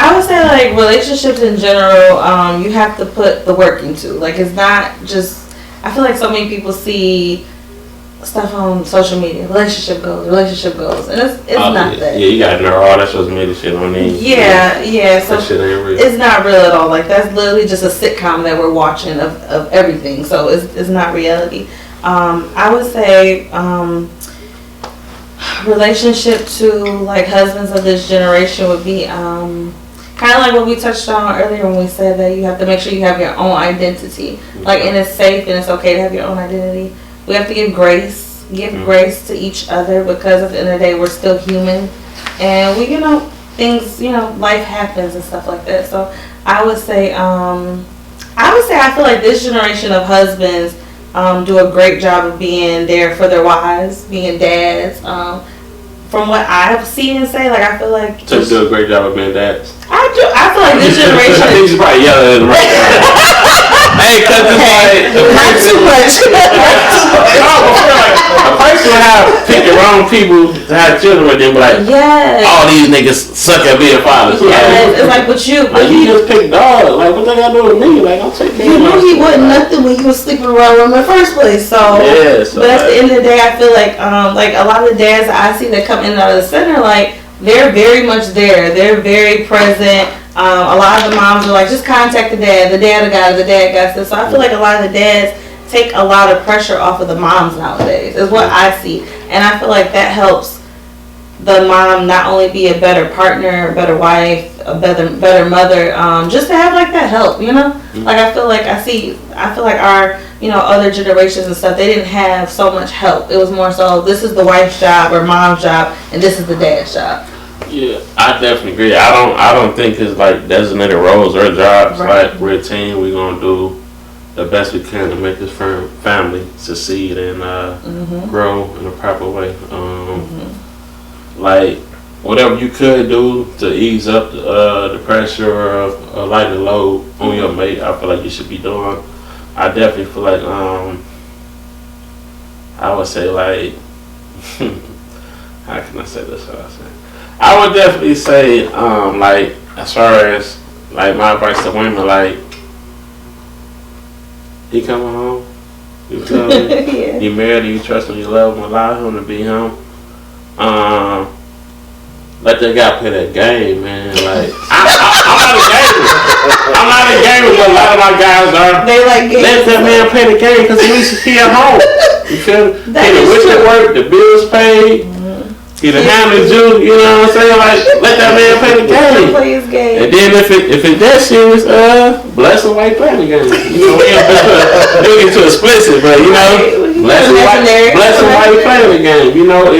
I would say like relationships in general, you have to put the work into. Like it's not just, I feel like so many people see stuff on social media, relationship goals, and it's not that. Yeah, you gotta know all that social media shit on there. Yeah, so that shit ain't real. It's not real at all. Like that's literally just a sitcom that we're watching of everything. So it's not reality. I would say relationship to like husbands of this generation would be kind of like what we touched on earlier when we said that you have to make sure you have your own identity, like, and it's safe and it's okay to have your own identity. We have to give grace to each other because at the end of the day we're still human, and we things life happens and stuff like that. So I would say I feel like this generation of husbands do a great job of being there for their wives, being dads. From what I've seen and say, like I feel like so you do a great job of being dads. I feel like this generation. I think she's probably yelling at the right time. Hey, cause it's like not too much. A person would have pick the wrong people to have children with them, but like, all these niggas suck at being fathers. Yeah, it's like, but you just picked dog. Like, what they got to do with me? Like, I'm taking. You knew he wasn't nothing when he was sleeping around with him in the first place. So, but at the end of the day, I feel like a lot of the dads I see that come in and out of the center, like they're very much there. They're very present. A lot of the moms are like, just contact the dad. The dad got this. So I feel like a lot of the dads take a lot of pressure off of the moms nowadays, is what I see. And I feel like that helps the mom not only be a better partner, a better wife, a better mother, just to have like that help, Like I feel like our, other generations and stuff, they didn't have so much help. It was more so, this is the wife's job or mom's job, and this is the dad's job. Yeah, I definitely agree. I don't think it's like designated roles or jobs. Right. Like we're a team, we're gonna do the best we can to make this family succeed and grow in a proper way. Like whatever you could do to ease up the pressure or lighten the load on your mate, I feel like you should be doing. I definitely feel like I would say like how can I say this? I would definitely say, like, as far as, like, my advice to women, like, he coming home, you feel me? You married him, you trust him, you love him, allow him to be him. Let that guy play that game, man. Like, I'm not a gamer, but a lot of my guys are. They like games. Let that man play the game because at least he at home. You feel me? He the wicked work, the bills paid. He the handler you, you know what I'm saying? Like, let that man play the game. Play his game. And then if it's that serious, bless him while he playing the game. You know, we don't get too explicit, but bless him while he playing the game. You know,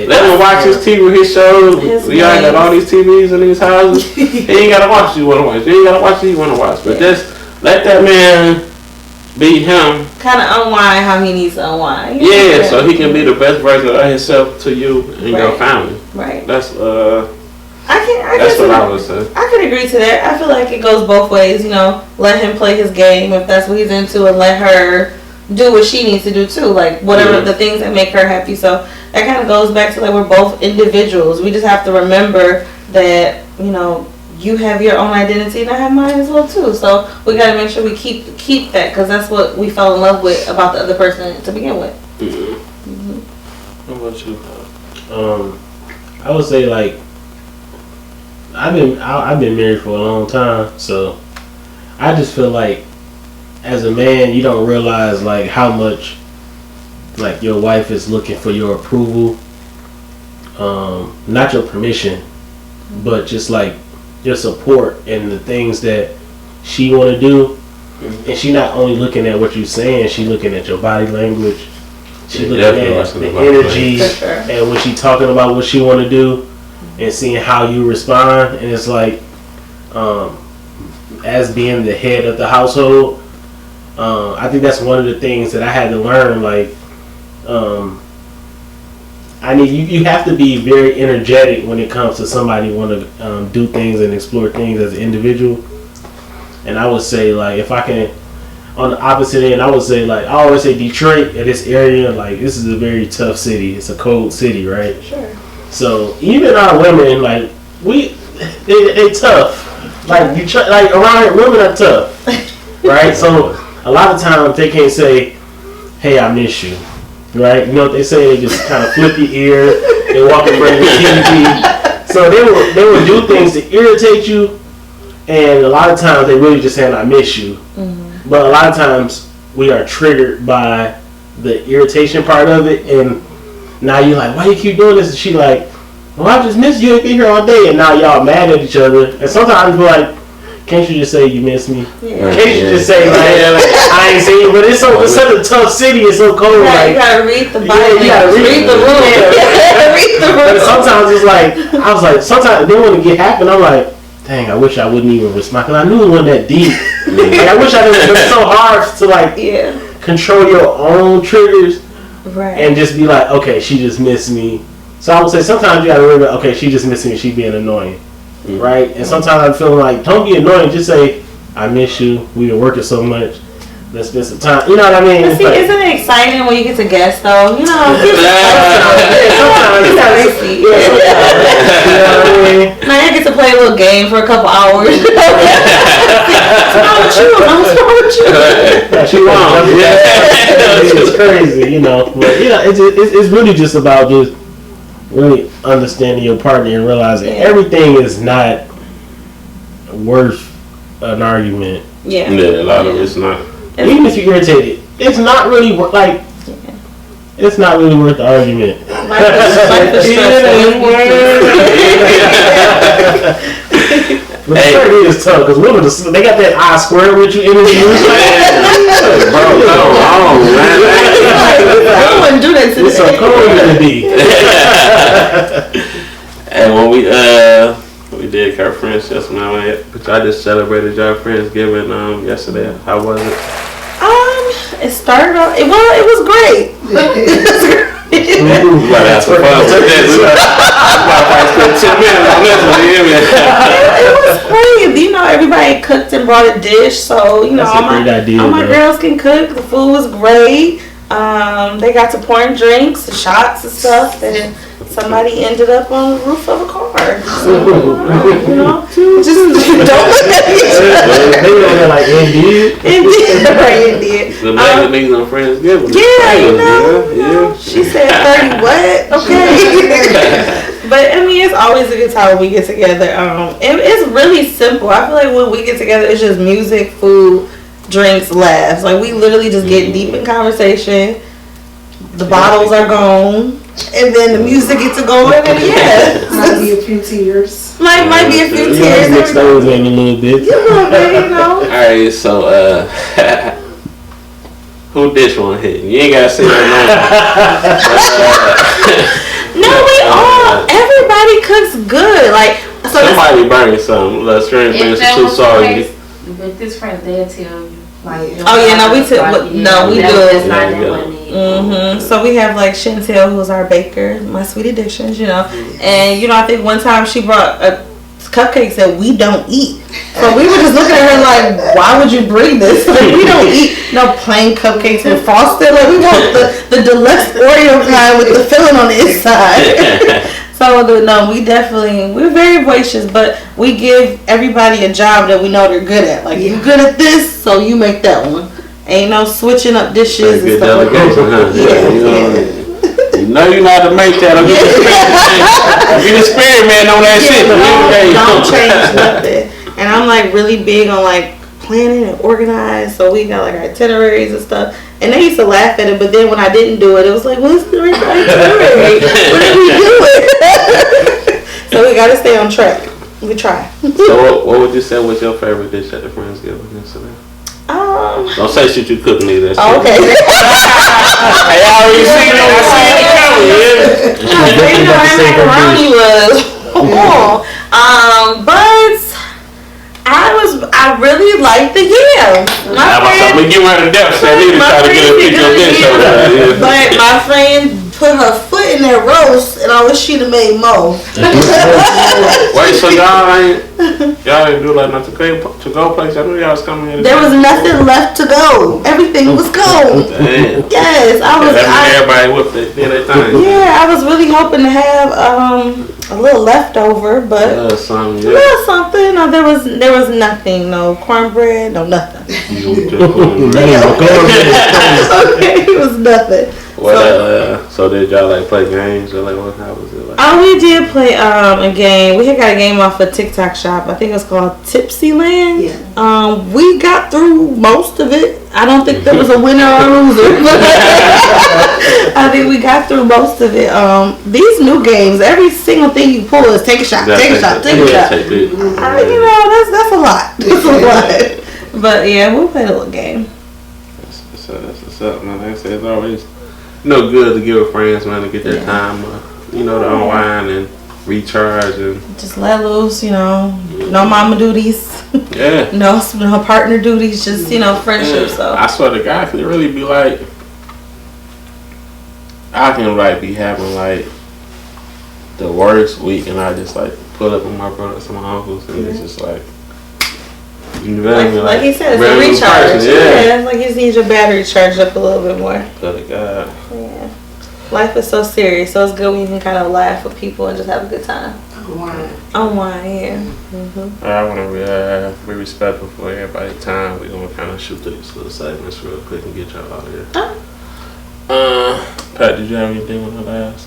let him watch his TV, his shows. We all got all these TVs in these houses. He ain't gotta watch what you wanna watch. He ain't gotta watch what you wanna watch. But just let that man be him. Kind of unwind how he needs to unwind. Yeah, so he can be the best version of himself to you and your family. Right. That's that's what I would say. I can agree to that. I feel like it goes both ways. Let him play his game if that's what he's into, and let her do what she needs to do too. Like whatever the things that make her happy. So that kind of goes back to like we're both individuals. We just have to remember that you have your own identity and I have mine as well too. So we gotta make sure we keep that, because that's what we fell in love with about the other person to begin with. What about you? I would say like I've been married for a long time, so I just feel like as a man you don't realize like how much like your wife is looking for your approval, not your permission, but just like your support and the things that she want to do. And she not only looking at what you're saying, she looking at your body language. She looking at the energy, and when she talking about what she want to do, and seeing how you respond. And it's like, as being the head of the household, I think that's one of the things that I had to learn. Like, I mean, you have to be very energetic when it comes to somebody want to do things and explore things as an individual. And I would say, like, if I can, on the opposite end, I would say, like, I always say Detroit, in this area, like, this is a very tough city. It's a cold city, right? Sure. So even our women, like, they tough. Like, Detroit, like, around here, women are tough, right? So a lot of times they can't say, "Hey, I miss you," right? You know what they say? They just kind of flip your ear. They walk in front of the TV. So they will do things to irritate you. And a lot of times they really just saying, "I miss you." Mm-hmm. But a lot of times we are triggered by the irritation part of it. And now you're like, "Why you keep doing this?" And she like, "Well, I just miss you. I've been here all day." And now y'all mad at each other. And sometimes we're like, "Can't you just say you miss me?" Yeah. Can't you just say like, "I ain't seen you?" But it's such a tough city. It's so cold. Yeah, like, you gotta read the Bible. Yeah, you gotta read the room. Read the room. But sometimes it's like, I was like, sometimes then when it get happen, I'm like, dang, I wish I wouldn't even respond, because I knew it wasn't that deep. Like, I wish I didn't. It's so hard to like control your own triggers, right? And just be like, okay, she just missed me. So I would say sometimes you gotta remember, okay, she just missed me. She being annoying, right? And sometimes I'm feeling like, don't be annoying. Just say, "I miss you. We've been working so much. Let's spend some time." You know what I mean? But see, like, isn't it exciting when you get to guess though? You know, sometimes it's racy. You know what I mean? Now you get to play a little game for a couple hours. What's wrong with you? What's wrong with you? She wrong. It's crazy, you know. But you know, it's really just about just really understanding your partner and realizing everything is not worth an argument. Yeah, a lot of it's not. Even if you're irritated, it's not really like. It's not really worth the argument. But it is tough because women, they got that I square with you energy. Bro, I wouldn't do that to it's so cold to be. And when we did our friends yesterday, which I just celebrated y'all Friendsgiving yesterday. How was it? It started off. It was great. You gotta have some fun with this. It was great. You know, everybody cooked and brought a dish, so you know all my girls can cook. The food was great. They got to pouring drinks, shots and stuff, and somebody ended up on the roof of a car. So, you know, just don't look at each other. They were there like Indeed. Indeed. The black niggas on Friendsgiving. Yeah, you know. She said 30 what? Okay. But I mean, it's always a good time when we get together. And it's really simple. I feel like when we get together, it's just music, food, drinks, laughs. Like we literally just get deep in conversation. The bottles are gone, and then the music gets to go in, and might be a few tears. Might be a few tears. Mix those in a little bit. You know. All right, so who dish one hit? You ain't gotta say that no. No, we all. Everybody cooks good. Like so somebody burning something. Let's try and bring some too sorry. But this friend, they'll tell you. Like, we do it. So we have like Chantel, who's our baker, my sweet additions, you know. And you know, I think one time she brought cupcakes that we don't eat. So we were just looking at her like, why would you bring this? Like, we don't eat no plain cupcakes with frosting. Like we want the deluxe Oreo kind with the filling on the inside. So no, we're very voicious, but we give everybody a job that we know they're good at. Like you good at this, so you make that one. Ain't no switching up dishes and stuff like that. You know you know how to make that. You the spirit man on that shit. Don't change nothing. And I'm like really big on like planning and organized. So we got like itineraries and stuff. And they used to laugh at it, but then when I didn't do it, it was like, what's the itinerary? What did we do it? So we gotta stay on track. We try. So what would you say was your favorite dish at the Friendsgiving yesterday? Don't say shit you couldn't eat. That shit. Okay. Hey, I already seen it. I seen it coming. But I really like the yams. I'm gonna give her the death set. He try to get a picture of this. But my friend put her foot in that roast, and I wish she'd have made more. Wait, so y'all didn't do like nothing to go place? I knew y'all was coming in. There was nothing left to go. Everything was gone. Damn. Yes, everybody whipped it, did their thing. Yeah, I was really hoping to have a little leftover, but a little something. No, there was nothing. No cornbread. No nothing. Okay, it was nothing. So did y'all like play games or like how was it like? Oh, we did play a game. We had got a game off a TikTok shop. I think it was called Tipsy Land. Yeah. We got through most of it. I don't think there was a winner or loser, but I think we got through most of it. These new games, every single thing you pull is take a shot, take a shot, take a shot. That's a lot. That's a lot. But yeah, we'll play a little game. That's what's up, man. Like I said, it's always good to give with friends, man, to get their time, to unwind and recharge and just let loose, no mama duties. Yeah. no partner duties, just, friendship. So I swear to God, could really be like, I can like be having like the worst week and I just like pull up with my brothers and my uncles and it's just like, like he said, it's a recharge. Yeah, like you just need your battery charged up a little bit more. Good God. Yeah. Life is so serious, so it's good when you can kind of laugh with people and just have a good time. Unwind, yeah. Mm-hmm. I want to be respectful for everybody's time. We're going to kind of shoot through these little segments real quick and get y'all out of here. Pat, did you have anything on the last?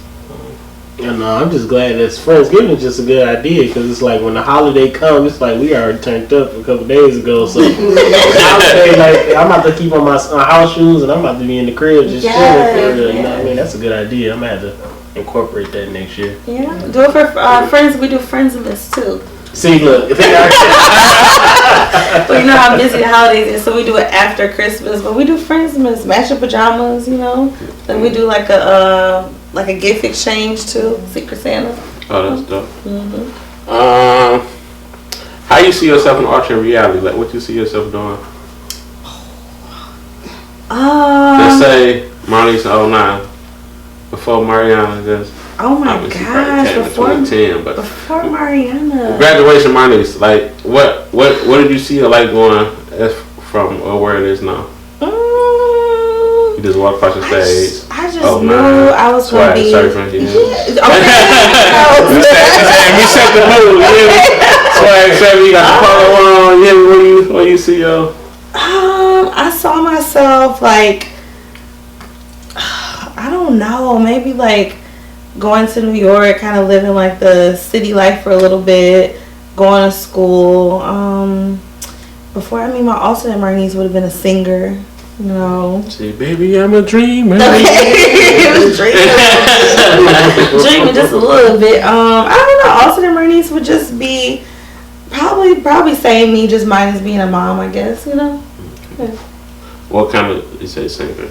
I'm just glad that Friendsgiving is just a good idea because it's like when the holiday comes, it's like we already turned up a couple days ago. So I'm about to keep on my house shoes and I'm about to be in the crib just chilling. You know what I mean? That's a good idea. I'm going to have to incorporate that next year. Yeah, do it for friends. We do Friendsmas too. See, look. Well, you know how busy the holidays is, so we do it after Christmas. But we do Friendsmas, match your pajamas, Then we do like a gift exchange too, Secret Santa. Oh, that's dope. Mm-hmm. How you see yourself in alternate reality? Like, what you see yourself doing? Let's say Marnise in 09, before Mariana just. Oh my gosh! Before Mariana. Graduation, Marnise. Like, what did you see her like going from where it is now? You just walk across the stage. I just knew I was going to be. Surfing, We set the mood. Swag surfing. You got the polo on. Yeah, what you see, yo? I saw myself like, I don't know, maybe like going to New York, kind of living like the city life for a little bit, going to school. Before I mean, my alternate Marnise would have been a singer. Say, baby, I'm a dreamer. It was dreaming just a little bit. I don't know. Alternate Marnise would just be probably same me, just minus being a mom, I guess. Yeah. What kind of, you say singer?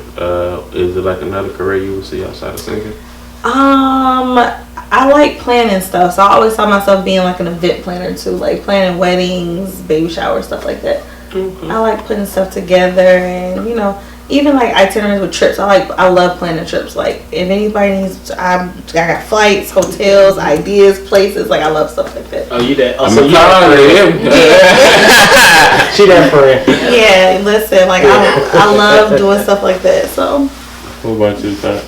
Is it like another career you would see outside of singing? I like planning stuff, so I always saw myself being like an event planner too, like planning weddings, baby showers, stuff like that. Okay. I like putting stuff together, and even like itineraries with trips. I love planning trips. Like if anybody needs, I got flights, hotels, ideas, places. Like I love stuff like that. Oh, you that? I'm so she that friend. Yeah, listen, like I love doing stuff like that. So. What about you, Pat?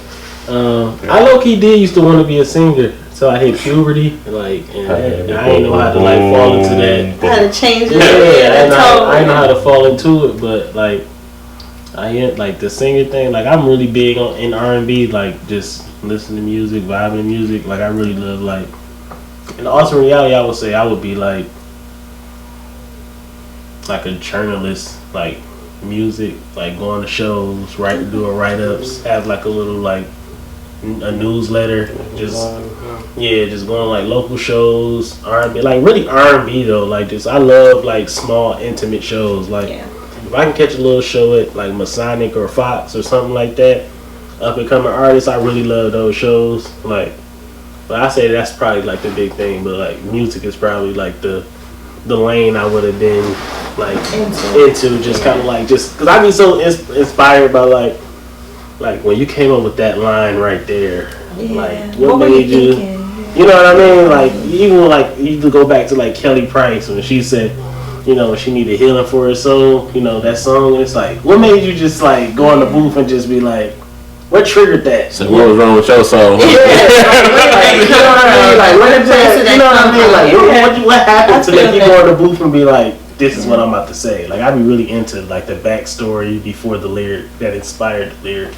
I low key did used to want to be a singer. So I hit puberty, like, and I didn't know how to like fall into that. How to change it. Yeah, I didn't know how to fall into it, but like, I ain't like the singer thing. Like, I'm really big in R&B, like just listening to music, vibing to music. Like, I really love like. In the ultimate reality, I would say I would be like a journalist, like music, like going to shows, doing write-ups, have like a little like a newsletter, just going like local shows, R&B, like really R&B though, like just I love like small intimate shows, like if I can catch a little show at like Masonic or Fox or something like that, up and coming artists, I really love those shows, like. But I say that's probably like the big thing, but like music is probably like the lane I would have been like into just kind of like just because I be so inspired by like when you came up with that line right there, like what made you know what I mean, like even like you could go back to like Kelly Price when she said, you know, she needed healing for her soul, you know, that song, and it's like what made you just like go in the booth and just be like, what triggered that? So what was wrong with your soul? Yeah, like, you know what I mean? Like, what I mean? Like, what happened to make you go in the booth and be like, this is what I'm about to say? Like, I'd be really into like the backstory before the lyric that inspired the lyric.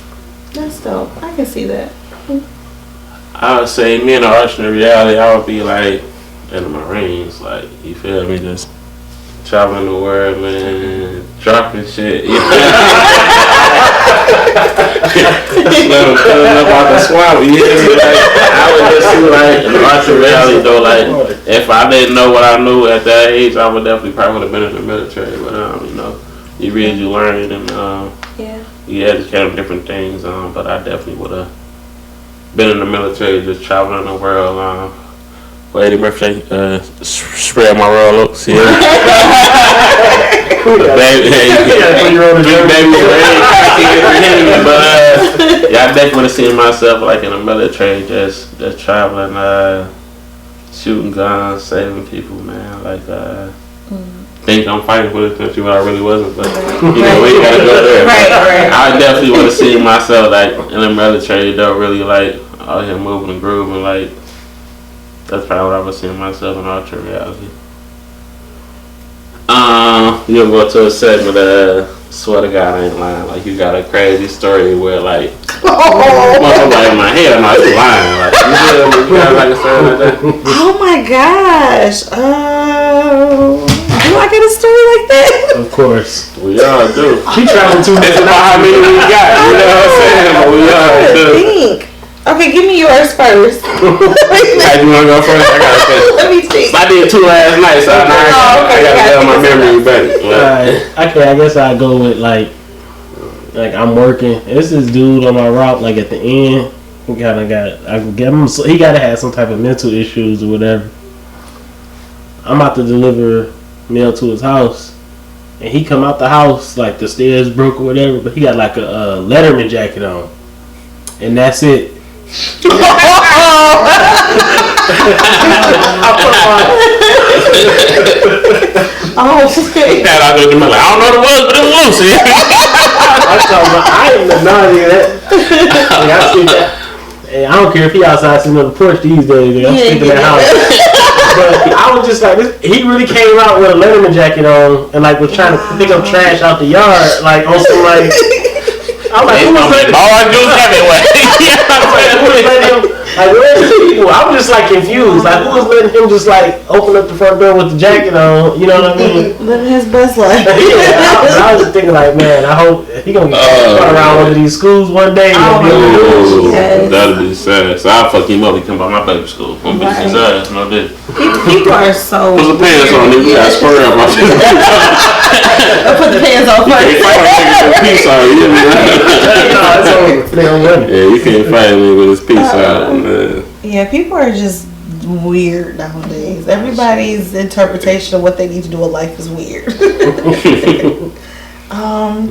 That's dope. I can see that. I would say me in the alternate reality, I would be like in the Marines, like, you feel me, just traveling the world, man, dropping shit. You know? Let them fill up out the swamp. You hear me? Like, I would just see like in the alternate reality though, like if I didn't know what I knew at that age, I would definitely probably would have been in the military. But you know, you read, you learn, and you educate on different things. But I definitely would have been in the military, just traveling the world. For 80th birthday, spread my royal oats here. Baby, but yeah, I definitely would have seen myself like in the military, just traveling, shooting guns, saving people, man. Like, think I'm fighting for this country, but I really wasn't. But you know, we gotta go there. Right. I definitely would have seen myself like in the military, though, really like out here moving and grooving, like. That's probably what I was seeing myself in alternate reality. You'll go to a segment swear to God I ain't lying. Like you got a crazy story where like somebody in my head I'm not lying. Like you got like a story like that? Oh my gosh. Do I get a story like that? Of course. We all do. She traveled too much. It's about how many we got. You know what I'm saying? But we all do. Okay, give me yours first. Hey, you wanna go first? I gotta think. Let me think. I did 2 last night, so I gotta tell my memory back. Okay, I guess I go with like I'm working. And this is dude on my route. Like at the end, he gotta have some type of mental issues or whatever. I'm about to deliver mail to his house, and he come out the house like the stairs broke or whatever, but he got like a Letterman jacket on, and that's it. Oh, okay. I don't know what it was, but it was loose. I ain't none of that. I see that. And I don't care if he outside sitting on the porch these days. I'm sticking in that house. But I was just like, he really came out with a Letterman jacket on and like was trying to pick up trash out the yard, like on some like. I'm like, who was letting him? All I do is anyway. Who was letting him? Like, where's the people? I was just like confused. Like, who was letting him just like open up the front door with the jacket on? You know what I mean? Living his best life. Yeah, I was just thinking like, man, I hope he gonna get around one of these schools one day. That'd be sad. So I'll fuck him up. He come by my baby school. I'm gonna beat his ass. No dick. People are so. Put some pants on. You got spur up my shit. Put the pants on first. Peace out. Yeah, you can't fight me with his peace out. Yeah, people are just weird nowadays. Everybody's interpretation of what they need to do in life is weird. I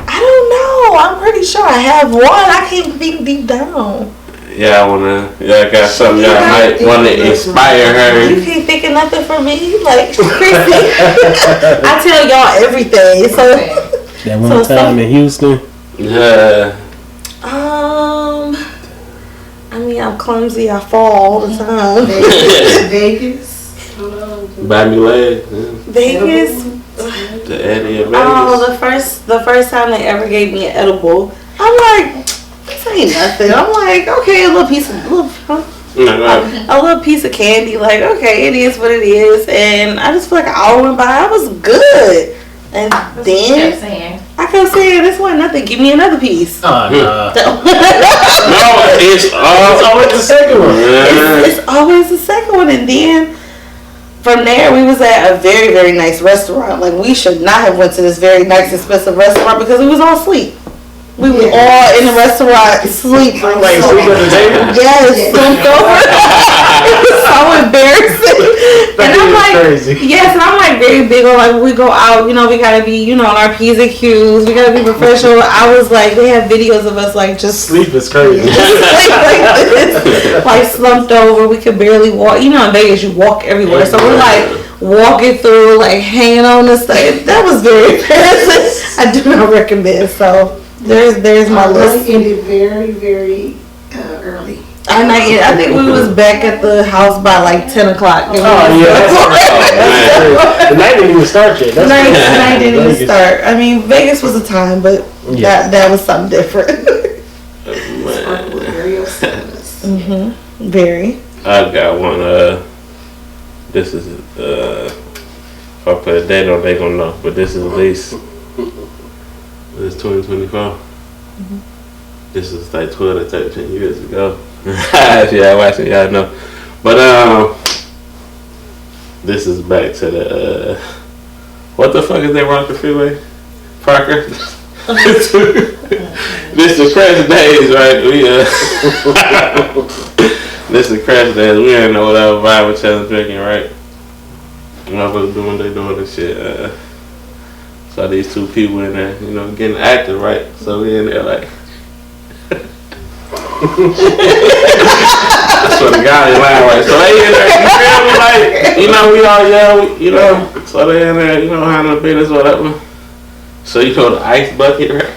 don't know. I'm pretty sure I have one. I can't think deep down. Yeah, I got something y'all might want to inspire her. You can't think of nothing for me? Like, Chrissy, I tell y'all everything. So that one time in Houston. Yeah. I mean, me. I'm clumsy. I fall all the time. Vegas. Buy me legs. Vegas. The Eddie in Vegas. Oh, the first time they ever gave me an edible, I'm like, this ain't nothing. I'm like, okay, a little piece of candy. Like, okay, it is what it is. And I just feel like an hour went by. I was good. And then I kept saying, this wasn't nothing. Give me another piece. Oh, no. No, it's always the second one. It's always the second one. And then from there, we was at a very, very nice restaurant. Like, we should not have went to this very nice, expensive restaurant because we was all asleep. We were all in the restaurant sleeping. Like, sleep at the table? Yes, slumped over. It was so embarrassing. And I'm like, crazy. yes, and I'm like very big on like when we go out, you know, we gotta be, you know, on our P's and Q's. We gotta be professional. I was like, they have videos of us like just Sleep is crazy. like this, like slumped over. We could barely walk. You know, in Vegas you walk everywhere, so we're like walking through, like hanging on this thing. That was very embarrassing. I do not recommend. So there's my list. Ended very, very early. I think we was back at the house by like 10 o'clock. Oh, yeah. The night didn't even start yet. The night didn't even start. I mean, Vegas was a time, but that was something different. Very. I got one. This is if I put a date on, they gonna know. But this is at least this 2024. This is like 12 to 13 years ago. If y'all watching, y'all know. But this is back to the what the fuck is that rock the freeway? Parker. This is crash days, right? We this is crash days. We ain't know whatever vibe with challenge drinking, right? Motherfuckers doing they doing this shit. So these two people in there, you know, getting active, right? So we in there like so the guy in line, right? So they in there, you feel me? Like, you know, we all yell, you know. So they in there, you know, handling business, whatever. So you know the ice bucket, right?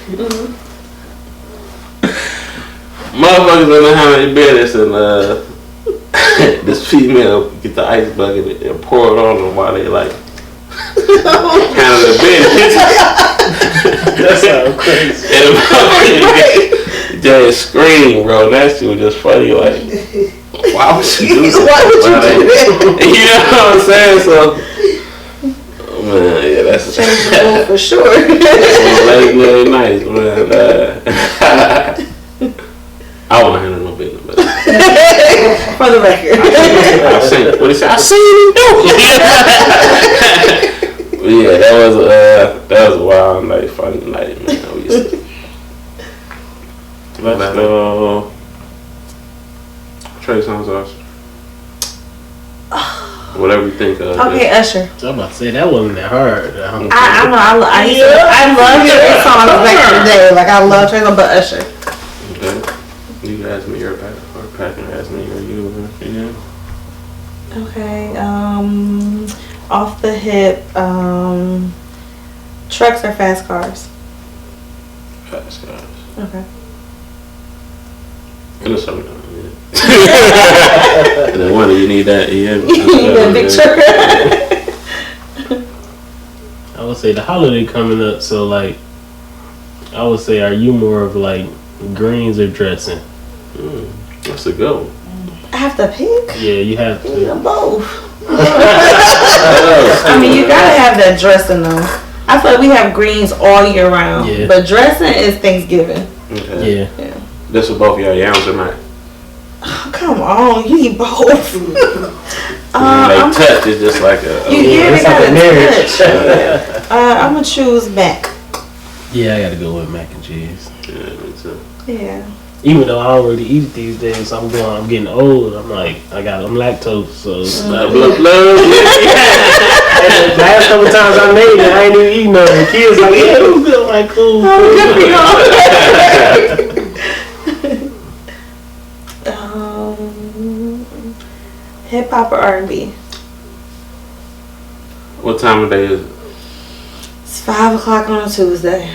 Motherfuckers in there handling business, and this female get the ice bucket and pour it on them while they like handling business. That sounds crazy. And the motherfucker just scream, bro. That shit was just funny. Like, why would she do that? Why would you do that? You know what I'm saying? So, man, yeah, that's Change the rule for sure. late nights, man. I want to handle no business, but For the record. I seen what he said. I seen him do. But yeah, that was a wild night, funny night, man. We used to. Let's go. Trey Songz Usher. Whatever you think of. Okay, Usher. So I'm about to say that wasn't that hard. I know. I love Trey Songz back in the day. Like I love Trey Songz, but Usher. Okay. You can ask me your pack, or Pat can ask me your you. Yeah. Okay. Off the hip. Trucks or fast cars? Fast cars. Okay. And it's something. And then one, you need that. Yeah. The big truck. I would say the holiday coming up, so like, I would say, are you more of like greens or dressing? That's a good one. I have to pick. Yeah, you have to. Yeah, both. I mean, you gotta have that dressing though. I feel like we have greens all year round, Yeah. but dressing is Thanksgiving. Okay. Yeah. This is both your yams or not? Oh, come on, you need both. They touch is just like a. They it's gotta like a marriage. touch. I'm gonna choose mac. Yeah, I gotta go with mac and cheese. Yeah, me too. Yeah. Even though I don't really eat it these days, I'm getting old. I'm like, I'm lactose, so Blah, blah, blah. the last couple times I made it, I ain't even eating nothing. The kids like, yeah, it was good. I'm like, cool. Hip hop or R&B? What time of day is it? It's 5 o'clock on a Tuesday.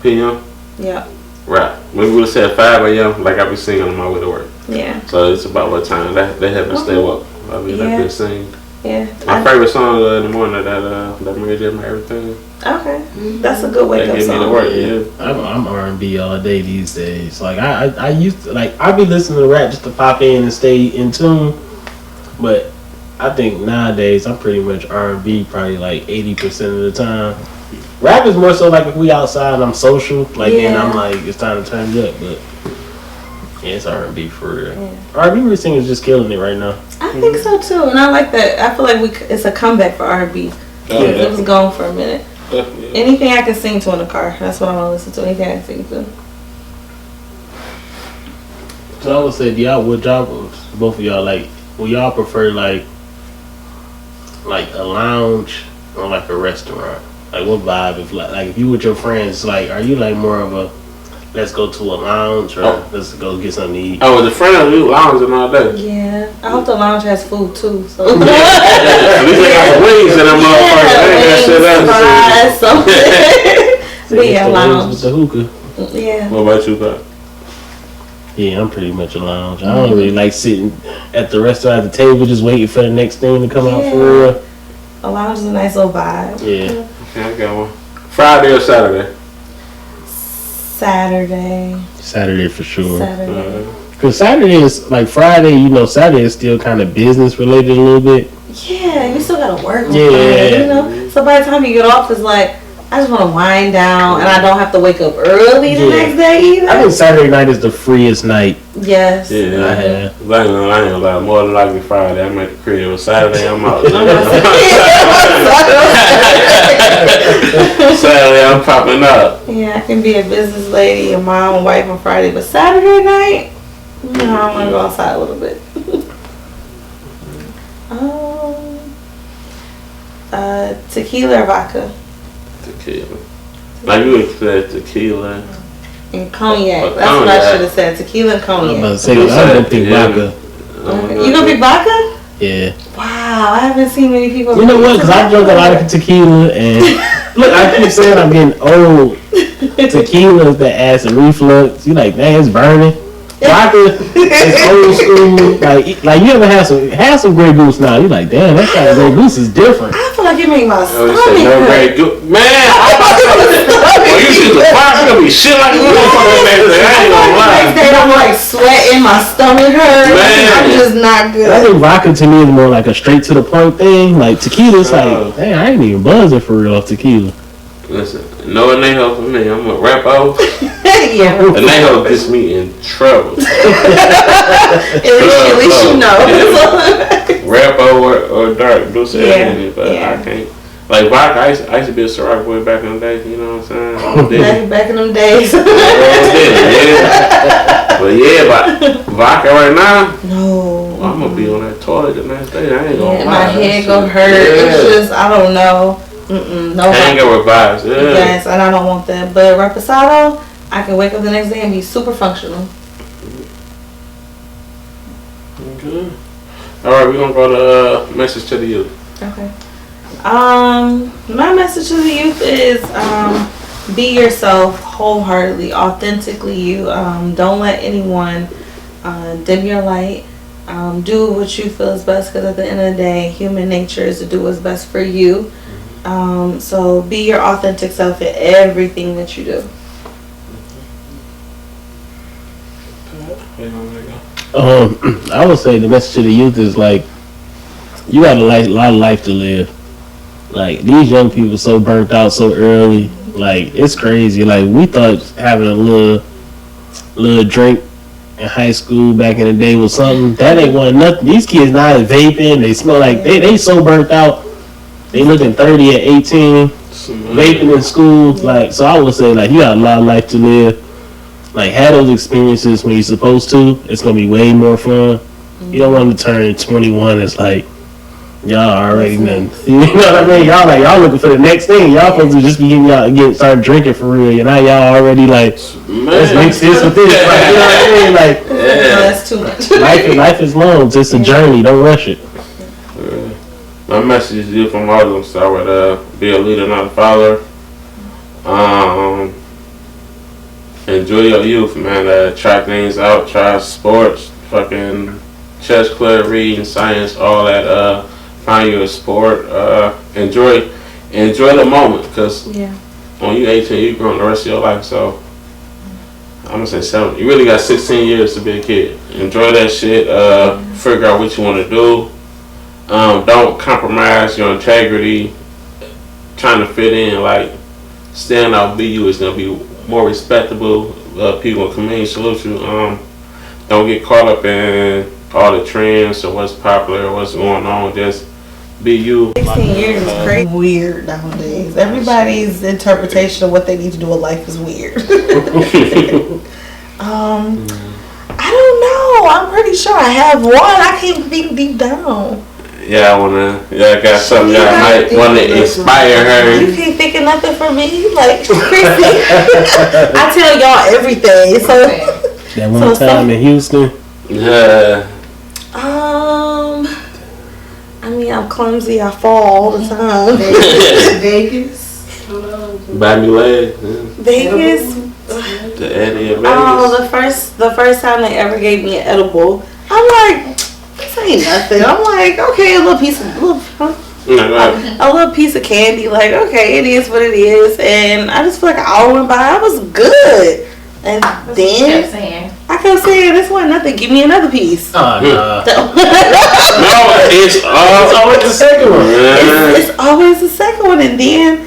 PM? Yep. Right. When we would have said 5 a.m., like I be singing on my way to work. Yeah. So it's about what time they have to stay up. I mean, that good sing. Yeah. My favorite song in the morning that Mary J. and everything. Okay. That's a good wake They up give me the song. work. Yeah. I'm R&B all day these days. Like I used to I be listening to rap just to pop in and stay in tune, but I think nowadays I'm pretty much R&B probably like 80% of the time. Rap is more so like if we outside and I'm social, like then I'm like it's time to turn it up. But yeah, it's R&B for real. Yeah. R&B singers just killing it right now. I think so too, and I like that. I feel like it's a comeback for R&B. It was gone for a minute. Anything I can sing to in the car, that's what I want to listen to. Anything I can sing to. So I would say, both of y'all like? Will y'all prefer like a lounge or like a restaurant? Like what vibe? If you with your friends, like are you like more of a let's go to a lounge or let's go get something to eat? Oh, with the friends, we lounging all day. Yeah, I hope the lounge has food too. So. At least they got wings in them motherfuckers. Something. But yeah, lounge. With the hookah. Yeah. What about you, Pat? Yeah, I'm pretty much a lounge. I don't really like sitting at the restaurant at the table just waiting for the next thing to come out for real. A lounge is a nice little vibe. Yeah. Okay, I got one. Friday or Saturday? Saturday for sure. Saturday. Because Saturday is like Friday, Saturday is still kind of business related a little bit. Yeah, you still gotta work on Yeah. Friday, So by the time you get off, it's like, I just want to wind down, and I don't have to wake up early the next day either. I think Saturday night is the freest night. Yes. Yeah. I have. I ain't gonna lie. More than likely Friday, I'm at the crib. Saturday, I'm out. Saturday, I'm popping up. Yeah, I can be a business lady, a mom, a wife on Friday, but Saturday night, I want to go outside a little bit. Tequila or vodka? Tequila. Like you would say tequila. And cognac. But That's what I cognac. should have said. Tequila and I'm about cognac. to say, I'm going to pick vodka. You gonna pick vodka? Yeah. Wow, I haven't seen many people. You know what? Because I drunk a lot of tequila and look, I keep saying I'm getting old. Tequila is the acid reflux. You like, man, it's burning. Vodka is old school. Like you ever have some Grey Goose now? You like, damn, that kind of Grey Goose is different. I feel like it made my stomach no hurt. Grey Goose. Man, well, you see the fire gonna be shit like a motherfucker next day. I ain't gonna lie. Next day I'm like sweating, my stomach hurts. Man. I'm just not good. I think vodka to me is more like a straight to the point thing. Like tequila's like, dang, I ain't even buzzing for real off tequila. Listen, no Anejo for me. I'm a rapo. Yeah. Anejo gets me in trouble. At least you know. Rapo or dark blue Yeah, but yeah. I can't. Like vodka, I used to be a Ciroc boy back in the day. You know what I'm saying? Back in them days. But vodka right now, No. I'm gonna be on that toilet the next day. I ain't gonna lie. My head That gonna shit- hurt. Yeah. It's just, I don't know. No. Hangover vibes. Yeah. Yes, and I don't want that. But reposado, I can wake up the next day and be super functional. Okay. All right, we're gonna go to message to the youth. Okay. My message to the youth is be yourself wholeheartedly, authentically you. Don't let anyone dim your light. Do what you feel is best, because at the end of the day, human nature is to do what's best for you. So be your authentic self in everything that you do. I would say the message to the youth is like, you got a lot of life to live. Like these young people so burnt out so early. Like it's crazy. Like we thought having a little drink in high school back in the day was something that ain't want nothing. These kids now vaping. They smell like they so burnt out. They looking 30 at 18, vaping in school. Like so, I would say like you got a lot of life to live. Like have those experiences when you're supposed to. It's gonna be way more fun. You don't want to turn 21. It's like y'all already done. You know what I mean? Y'all looking for the next thing. Y'all supposed to just be start drinking for real. You know, y'all already like let's mix this with this. Like, you know what I mean? Like No, that's too much. life is long. It's just a journey. Don't rush it. My message is you from all of them. So I would be a leader, not a follower. Enjoy your youth, man. Try things out. Try sports. fucking chess club, reading, science, all that. Find you a sport. Enjoy the moment, because when you 18, you growing the rest of your life. So I'm gonna say 7. You really got 16 years to be a kid. Enjoy that shit. Figure out what you want to do. Don't compromise your integrity. Trying to fit in, like stand out, be you. Is gonna be more respectable. People will come in, salute you. Don't get caught up in all the trends or what's popular or what's going on. Just be you. 16 years is crazy. Weird nowadays. Everybody's interpretation of what they need to do in life is weird. I don't know. I'm pretty sure I have one. I can't think deep down. Yeah, I got something that might want to inspire her. You can't think of nothing for me, like Chrissy. I tell y'all everything. So that one time in Houston. Yeah. I mean, I'm clumsy. I fall all the time. Vegas. Buy me legs. Vegas. The Eddie in Vegas. Oh, the first time they ever gave me an edible, I'm like, this ain't nothing. I'm like, okay, a little piece of candy. Like, okay, it is what it is. And I just feel like an hour went by. I was good. And then I kept saying, this wasn't nothing. Give me another piece. Oh, no. No, it's always the second one. It's always the second one. And then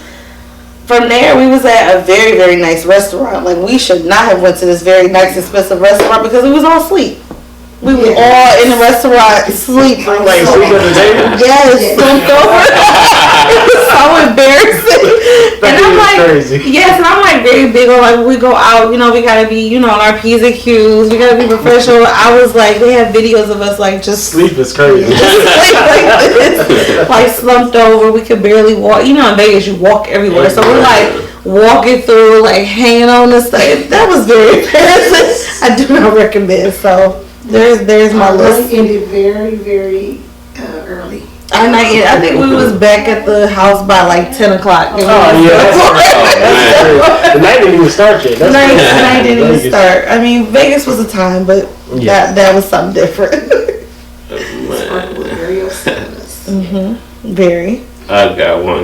from there, we was at a very, very nice restaurant. Like, we should not have went to this very nice, expensive restaurant because we was all asleep. We were all in the restaurant sleeping. Like, sleep at the table? Yes, slumped over. It was so embarrassing. And I'm like, crazy. yes, and I'm like very big on, like, when we go out, you know, we gotta be, you know, on our P's and Q's. We gotta be professional. I was like, they have videos of us, like, just sleep is crazy. like this, like slumped over. We could barely walk. You know, in Vegas, you walk everywhere. So we're like walking through, like hanging on the side. That was very embarrassing. I do not recommend. So there's my list. Ended very, very early. I think we was back at the house by like 10 o'clock. Oh, yeah. The night didn't even start yet. The night didn't even start. I mean, Vegas was a time, but that was something different. Very. I got one.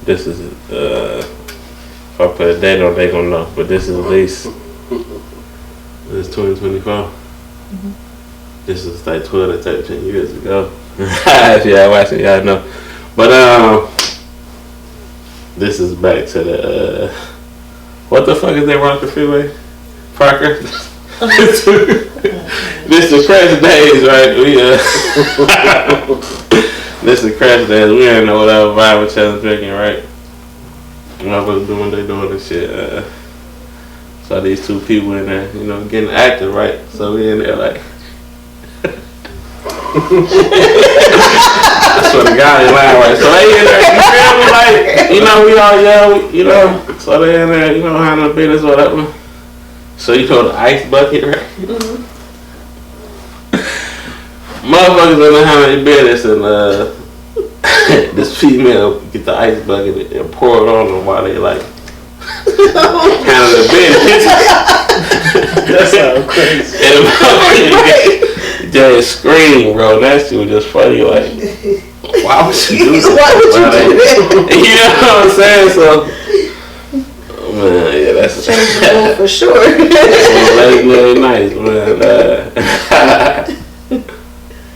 This is if I put a date on, they gonna know. But this is at least it's 2024. This is like 12 to 13 years ago. If y'all watching, y'all know. But this is back to the what the fuck is that rock the freeway? Parker. This the crash days, right? This the crash days. We ain't know whatever vibe with challenge drinking, right? Motherfuckers doing they doing this shit. So these two people in there, you know, getting active, right? So we in there like so the guy in line, right? So they in there, you feel me? Like, you know, we all yell, you know. So they in there, you know, handling business, whatever. So you know the ice bucket, right? Motherfuckers in there handling business, and this female get the ice bucket and pour it on them while they like handling the business. That sounds crazy. And the motherfucker just scream, bro. That shit was just funny. Like, why would you do that? Why would you do that? You know what I'm saying? So, man, yeah, that's Change the mood for sure. Late nights, man.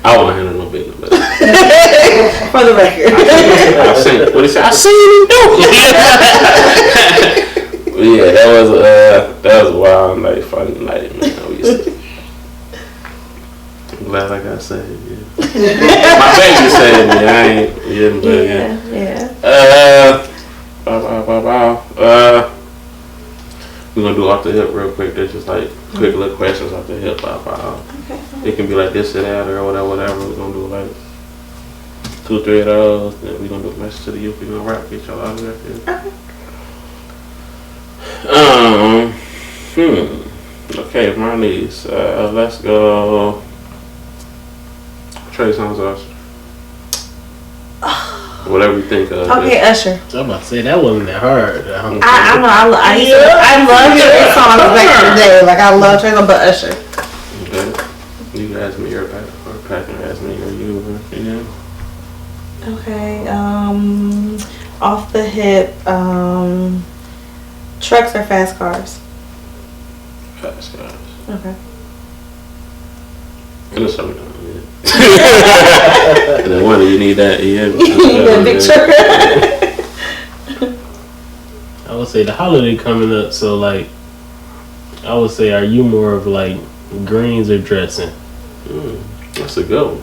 I won't handle no business, but For the record. I've seen it. What he said? I seen him do it. Yeah, that was a wild night, funny night, man. We used to. I'm glad I got saved. Yeah. My baby saved me. I ain't. We're gonna do off the hip real quick. They're just like quick little questions off the hip. Okay. It can be like this or that or whatever. We're gonna do like 2, 3 of those. Then we're gonna do a message to the youth. We're gonna wrap each other out of there. Okay, Marnise. Let's go. Trey Songz Usher. Whatever you think of. Okay, Usher. I'm about to say that wasn't that hard. I love his songs back in the day. Like, I love Trey Songz, but Usher. Okay. ask me your pack, or pack and ask me your you. Yeah. Okay. Off the hip, trucks or fast cars? Fast cars. Okay. And it's something. Yeah. And then one, you need that. Yeah. The big truck. I would say the holiday coming up, so like, I would say, are you more of like greens or dressing? That's a good one.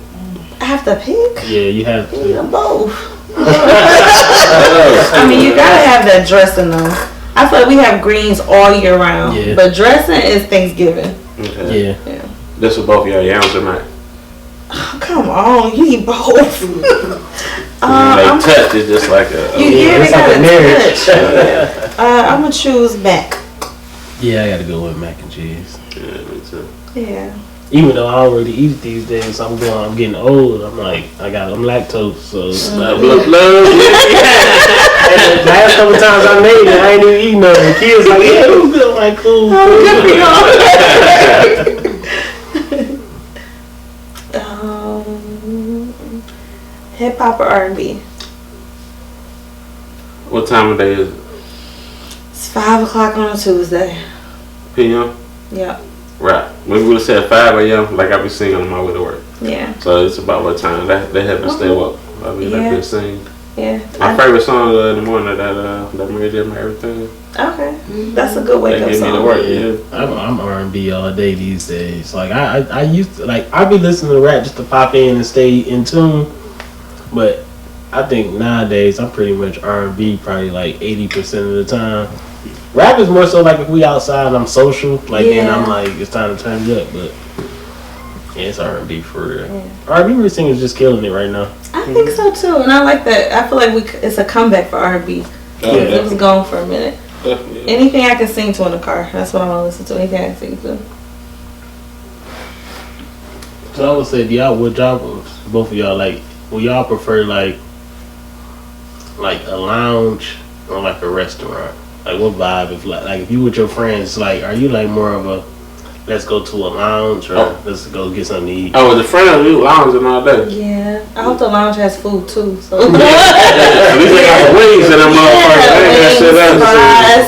I have to pick. Yeah, you have to. Yeah, both. I mean, you gotta have that dressing though. I feel like we have greens all year round, Yeah. but dressing is Thanksgiving. Okay. Yeah. This is both your yams or not? Oh, come on, you eat both. They touch is just like a. They it's like gotta a marriage. touch. I'm gonna choose mac. Yeah, I gotta go with mac and cheese. Yeah, me too. Yeah. Even though I already eat it these days, I'm getting old. I'm lactose, so Blah, blah, blah. the last couple times I made it, I ain't even eating nothing. The kids like, yeah, it was good. I'm like, cool. Hip hop or R&B? What time of day is it? It's 5 o'clock on a Tuesday. PM? Yep. Right. When we would have said 5 a.m., like I be singing on my way to work. Yeah. So it's about what time they have to stay up. I mean, Yeah. they can sing. Yeah. My favorite song in the morning that Mary J. My Everything. Okay. That's a good wake They up get me to song. work, yeah. I'm R&B all day these days. Like I used to, like, I be listening to rap just to pop in and stay in tune. But I think nowadays I'm pretty much R&B probably like 80% of the time. Rap is more so like if we outside and I'm social, like then I'm like, it's time to turn it up. But yeah, it's R&B for real. Yeah. R&B singers just killing it right now. I think so too, and I like that. I feel like it's a comeback for R&B. It was gone for a minute. Definitely. Anything I can sing to in the car, that's what I want to listen to. Anything I can sing to. So I would say, both of y'all, like, will y'all prefer like a lounge or like a restaurant? Like, what vibe? If you with your friends, like, are you like more of a let's go to a lounge or let's go get something to eat? Oh, with the friends, we lounging all day. Yeah, I hope the lounge has food too. So. At least they got wings in them motherfuckers.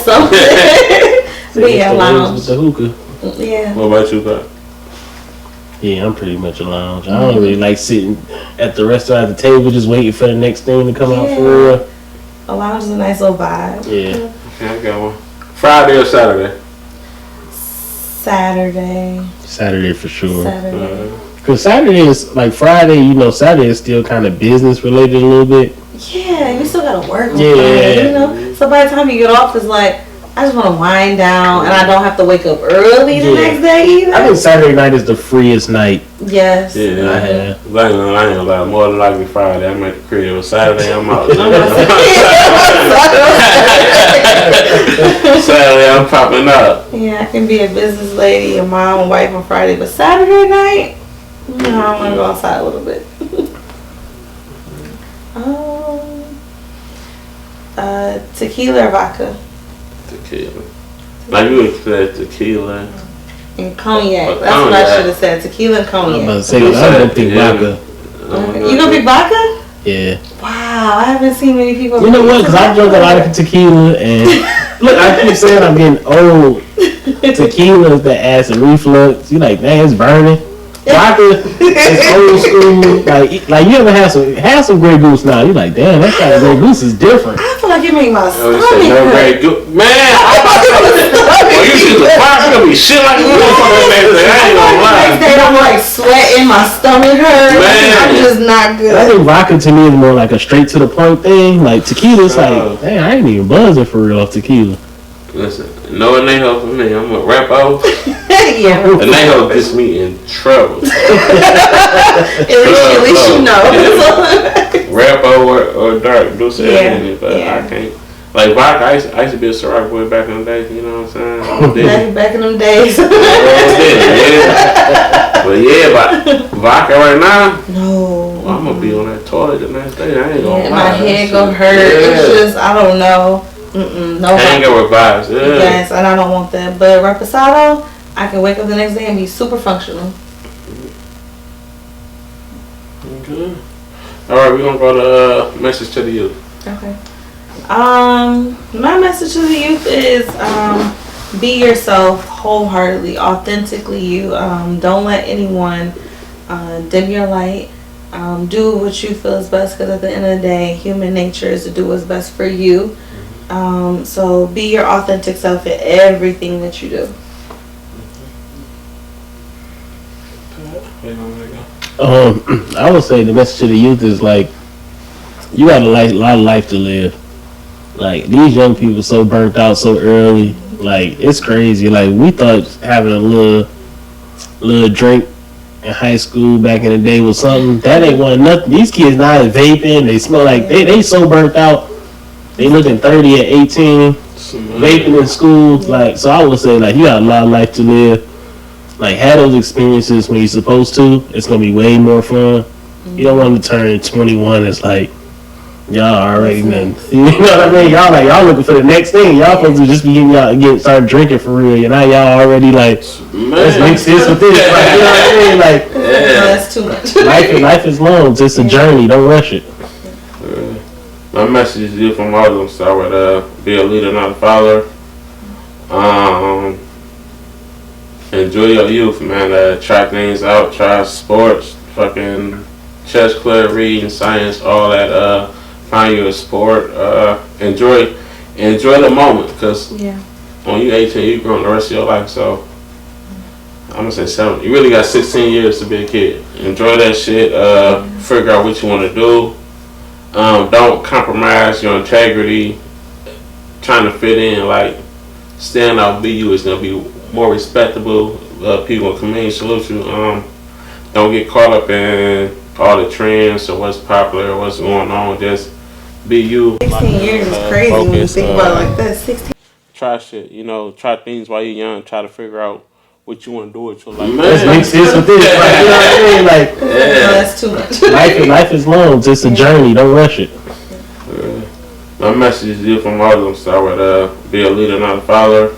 Something. But yeah, lounge. With the hookah. Yeah. What about you, Pat? Yeah, I'm pretty much a lounge. I don't really like sitting at the restaurant at the table just waiting for the next thing to come out for real. A lounge is a nice little vibe. Yeah. Okay, I got one. Friday or Saturday? Saturday For sure. Saturday. Because Saturday is like Friday, Saturday is still kind of business related a little bit. Yeah, you still gotta work on Yeah. Friday, So by the time you get off, it's like, I just want to wind down, and I don't have to wake up early the next day either. I think Saturday night is the freest night. Yes. Yeah. I have. I ain't gonna lie. More than likely Friday, I'm at the crib. Saturday, I'm out. Saturday, I'm popping up. Yeah, I can be a business lady, a mom, a wife on Friday, but Saturday night, I want to go outside a little bit. Tequila or vodka? Tequila. Like you would say tequila. And cognac. Or That's what I cognac. should have said. Tequila and I'm about cognac. to say, I'm going to pick vodka. You gonna pick vodka? Yeah. Wow, I haven't seen many people. You know what? Because I drink a lot of tequila, and look, I keep saying I'm getting old. Tequila is the acid reflux. You like, man, it's burning. Vodka is old school. Like you ever have some Grey Goose now? You like, damn, that kind of Grey Goose is different. I feel like it made my I stomach would say no hurt. great good. Man, I'm about to say, well, you see the fire, gonna be shit like a motherfucker next day. I ain't gonna lie. Next day I'm like sweating, my stomach hurts. Man. I'm just not good. I think vodka to me is more like a straight to the point thing. Like tequila's like, dang, I ain't even buzzing for real off tequila. Listen, no Anejo for me. I'm a rap-o. Yeah. Anejo gets me in trouble. At least you know. Rap-o or dark blue Yeah, but yeah. I can't. Like vodka, I used to be a Ciroc boy back in the day. You know what I'm saying? Back in them days. Yeah. But yeah, vodka right now, No. I'm gonna be on that toilet the next day. I ain't gonna Yeah, lie. my head gonna hurt. It's just, I don't know. No. Hangover vibes. Yeah. Yes, and I don't want that. But reposado, I can wake up the next day and be super functional. Okay. All right, we're gonna go to message to the youth. Okay. My message to the youth is be yourself wholeheartedly, authentically you. Don't let anyone dim your light. Do what you feel is best, because at the end of the day, human nature is to do what's best for you. So be your authentic self in everything that you do. I would say the message to the youth is like, you got a lot of life to live. Like, these young people so burnt out so early. Like, it's crazy. Like, we thought having a little drink in high school back in the day was something. That ain't want nothing. These kids now vaping. They smell like they so burnt out. They looking 30 at 18, vaping in school. Like, so I would say, like, you got a lot of life to live. Like, have those experiences when you're supposed to. It's gonna be way more fun. You don't want to turn 21. It's like, y'all already done. You know what I mean? Y'all looking for the next thing. Y'all supposed to just be start drinking for real. You know, y'all already like, let's mix this with this. Like, you know what I mean? Like, No, that's too much. life is long. It's just a journey. Don't rush it. My message is you from all of them. So I would be a leader, not a follower. Enjoy your youth, man. Try things out. Try sports, fucking chess club, reading, science, all that. Find you a sport. Enjoy the moment, because when you 18, you growing the rest of your life. So I'm gonna say 7. You really got 16 years to be a kid. Enjoy that shit. Figure out what you want to do. Don't compromise your integrity trying to fit in. Like, stand out, be you. Is gonna be more respectable. People will come in, salute you. Don't get caught up in all the trends or what's popular or what's going on. Just be you. 16 years is crazy when you think about it like that. 16. Try shit. Try things while you're young. Try to figure out what you want to do with your life. Let's mix this with this. Like, you know what I mean? Like, No, that's too much. life is long. It's just a journey. Don't rush it. My message is you from all of them. So I would be a leader, not a follower.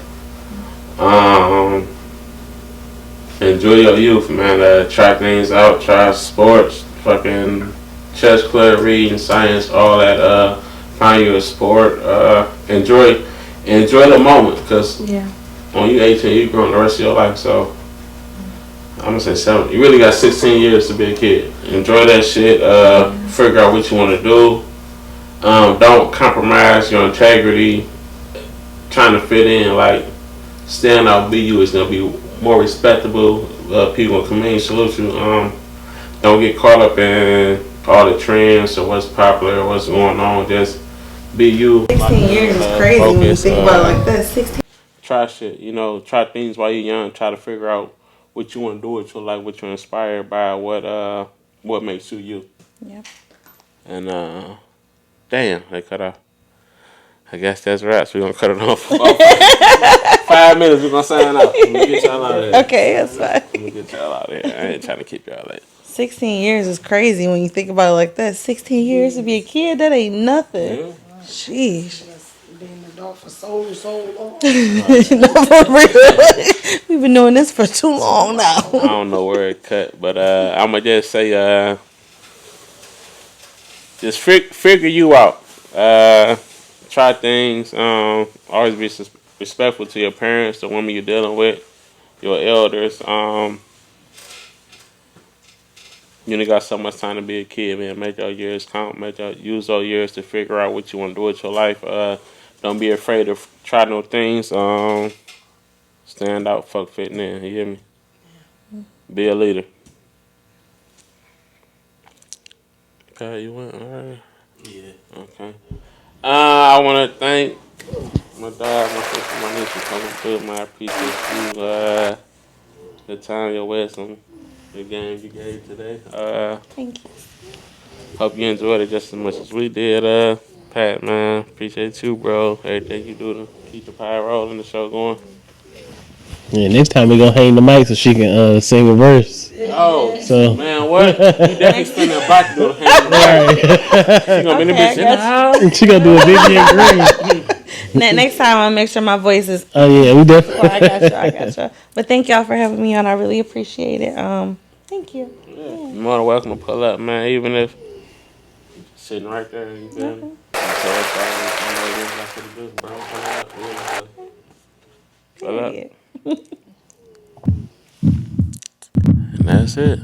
Enjoy your youth, man. Try things out. Try sports, fucking chess club, reading, science, all that. Find you a sport. Enjoy the moment, because when you 18, you growing the rest of your life. So I'm gonna say 7. You really got 16 years to be a kid. Enjoy that shit. Figure out what you want to do. Don't compromise your integrity trying to fit in. Like, stand out, be you. Is gonna be more respectable. People will come in, salute you. Don't get caught up in all the trends or what's popular or what's going on. Just be you. 16 years is crazy when you think about it like that. 16. Try shit. Try things while you're young. Try to figure out what you want to do with your life, what you're inspired by, what makes you you. Yep. And damn, they cut off. I guess that's right. So we're gonna cut it off. 5 minutes. We're gonna sign out. I'm gonna get y'all out of here. Okay, that's fine. I'm gonna get y'all out of here. I ain't trying to keep y'all late. 16 years is crazy when you think about it like that. 16 years to be a kid, that ain't nothing. Yeah. Sheesh. Been an adult for so long. No, for real. We've been doing this for too long now. I don't know where it cut, but I'm gonna just say, just figure you out. Try things. Always be respectful to your parents, the women you're dealing with, your elders. You only got so much time to be a kid, man. Make your years count. Use those years to figure out what you want to do with your life. Don't be afraid to try new things. Stand out, fuck fitting in. You hear me? Be a leader. Okay, you went? All right. Yeah. Okay. I want to thank my dad, my sister, my niece for coming through. Man, I appreciate you. The time, your wisdom, the game you gave today. Thank you. Hope you enjoyed it just as much as we did. Pat, man, appreciate you, bro. Everything you do to keep the pie rolling, the show going. Yeah, next time we gonna hang the mic so she can sing a verse. Oh, So man, what? You definitely spend that back to do the hand. She gonna be in the bitch in the house. She gonna do a Vivian Green. Next time I'll make sure my voice is. Oh yeah, we definitely. I got you. But thank y'all for having me on. I really appreciate it. Thank you. You're more than welcome to pull up, man. Even if sitting right there, you feel me? So it's all I could do, bro. Pull up. Period. And that's it.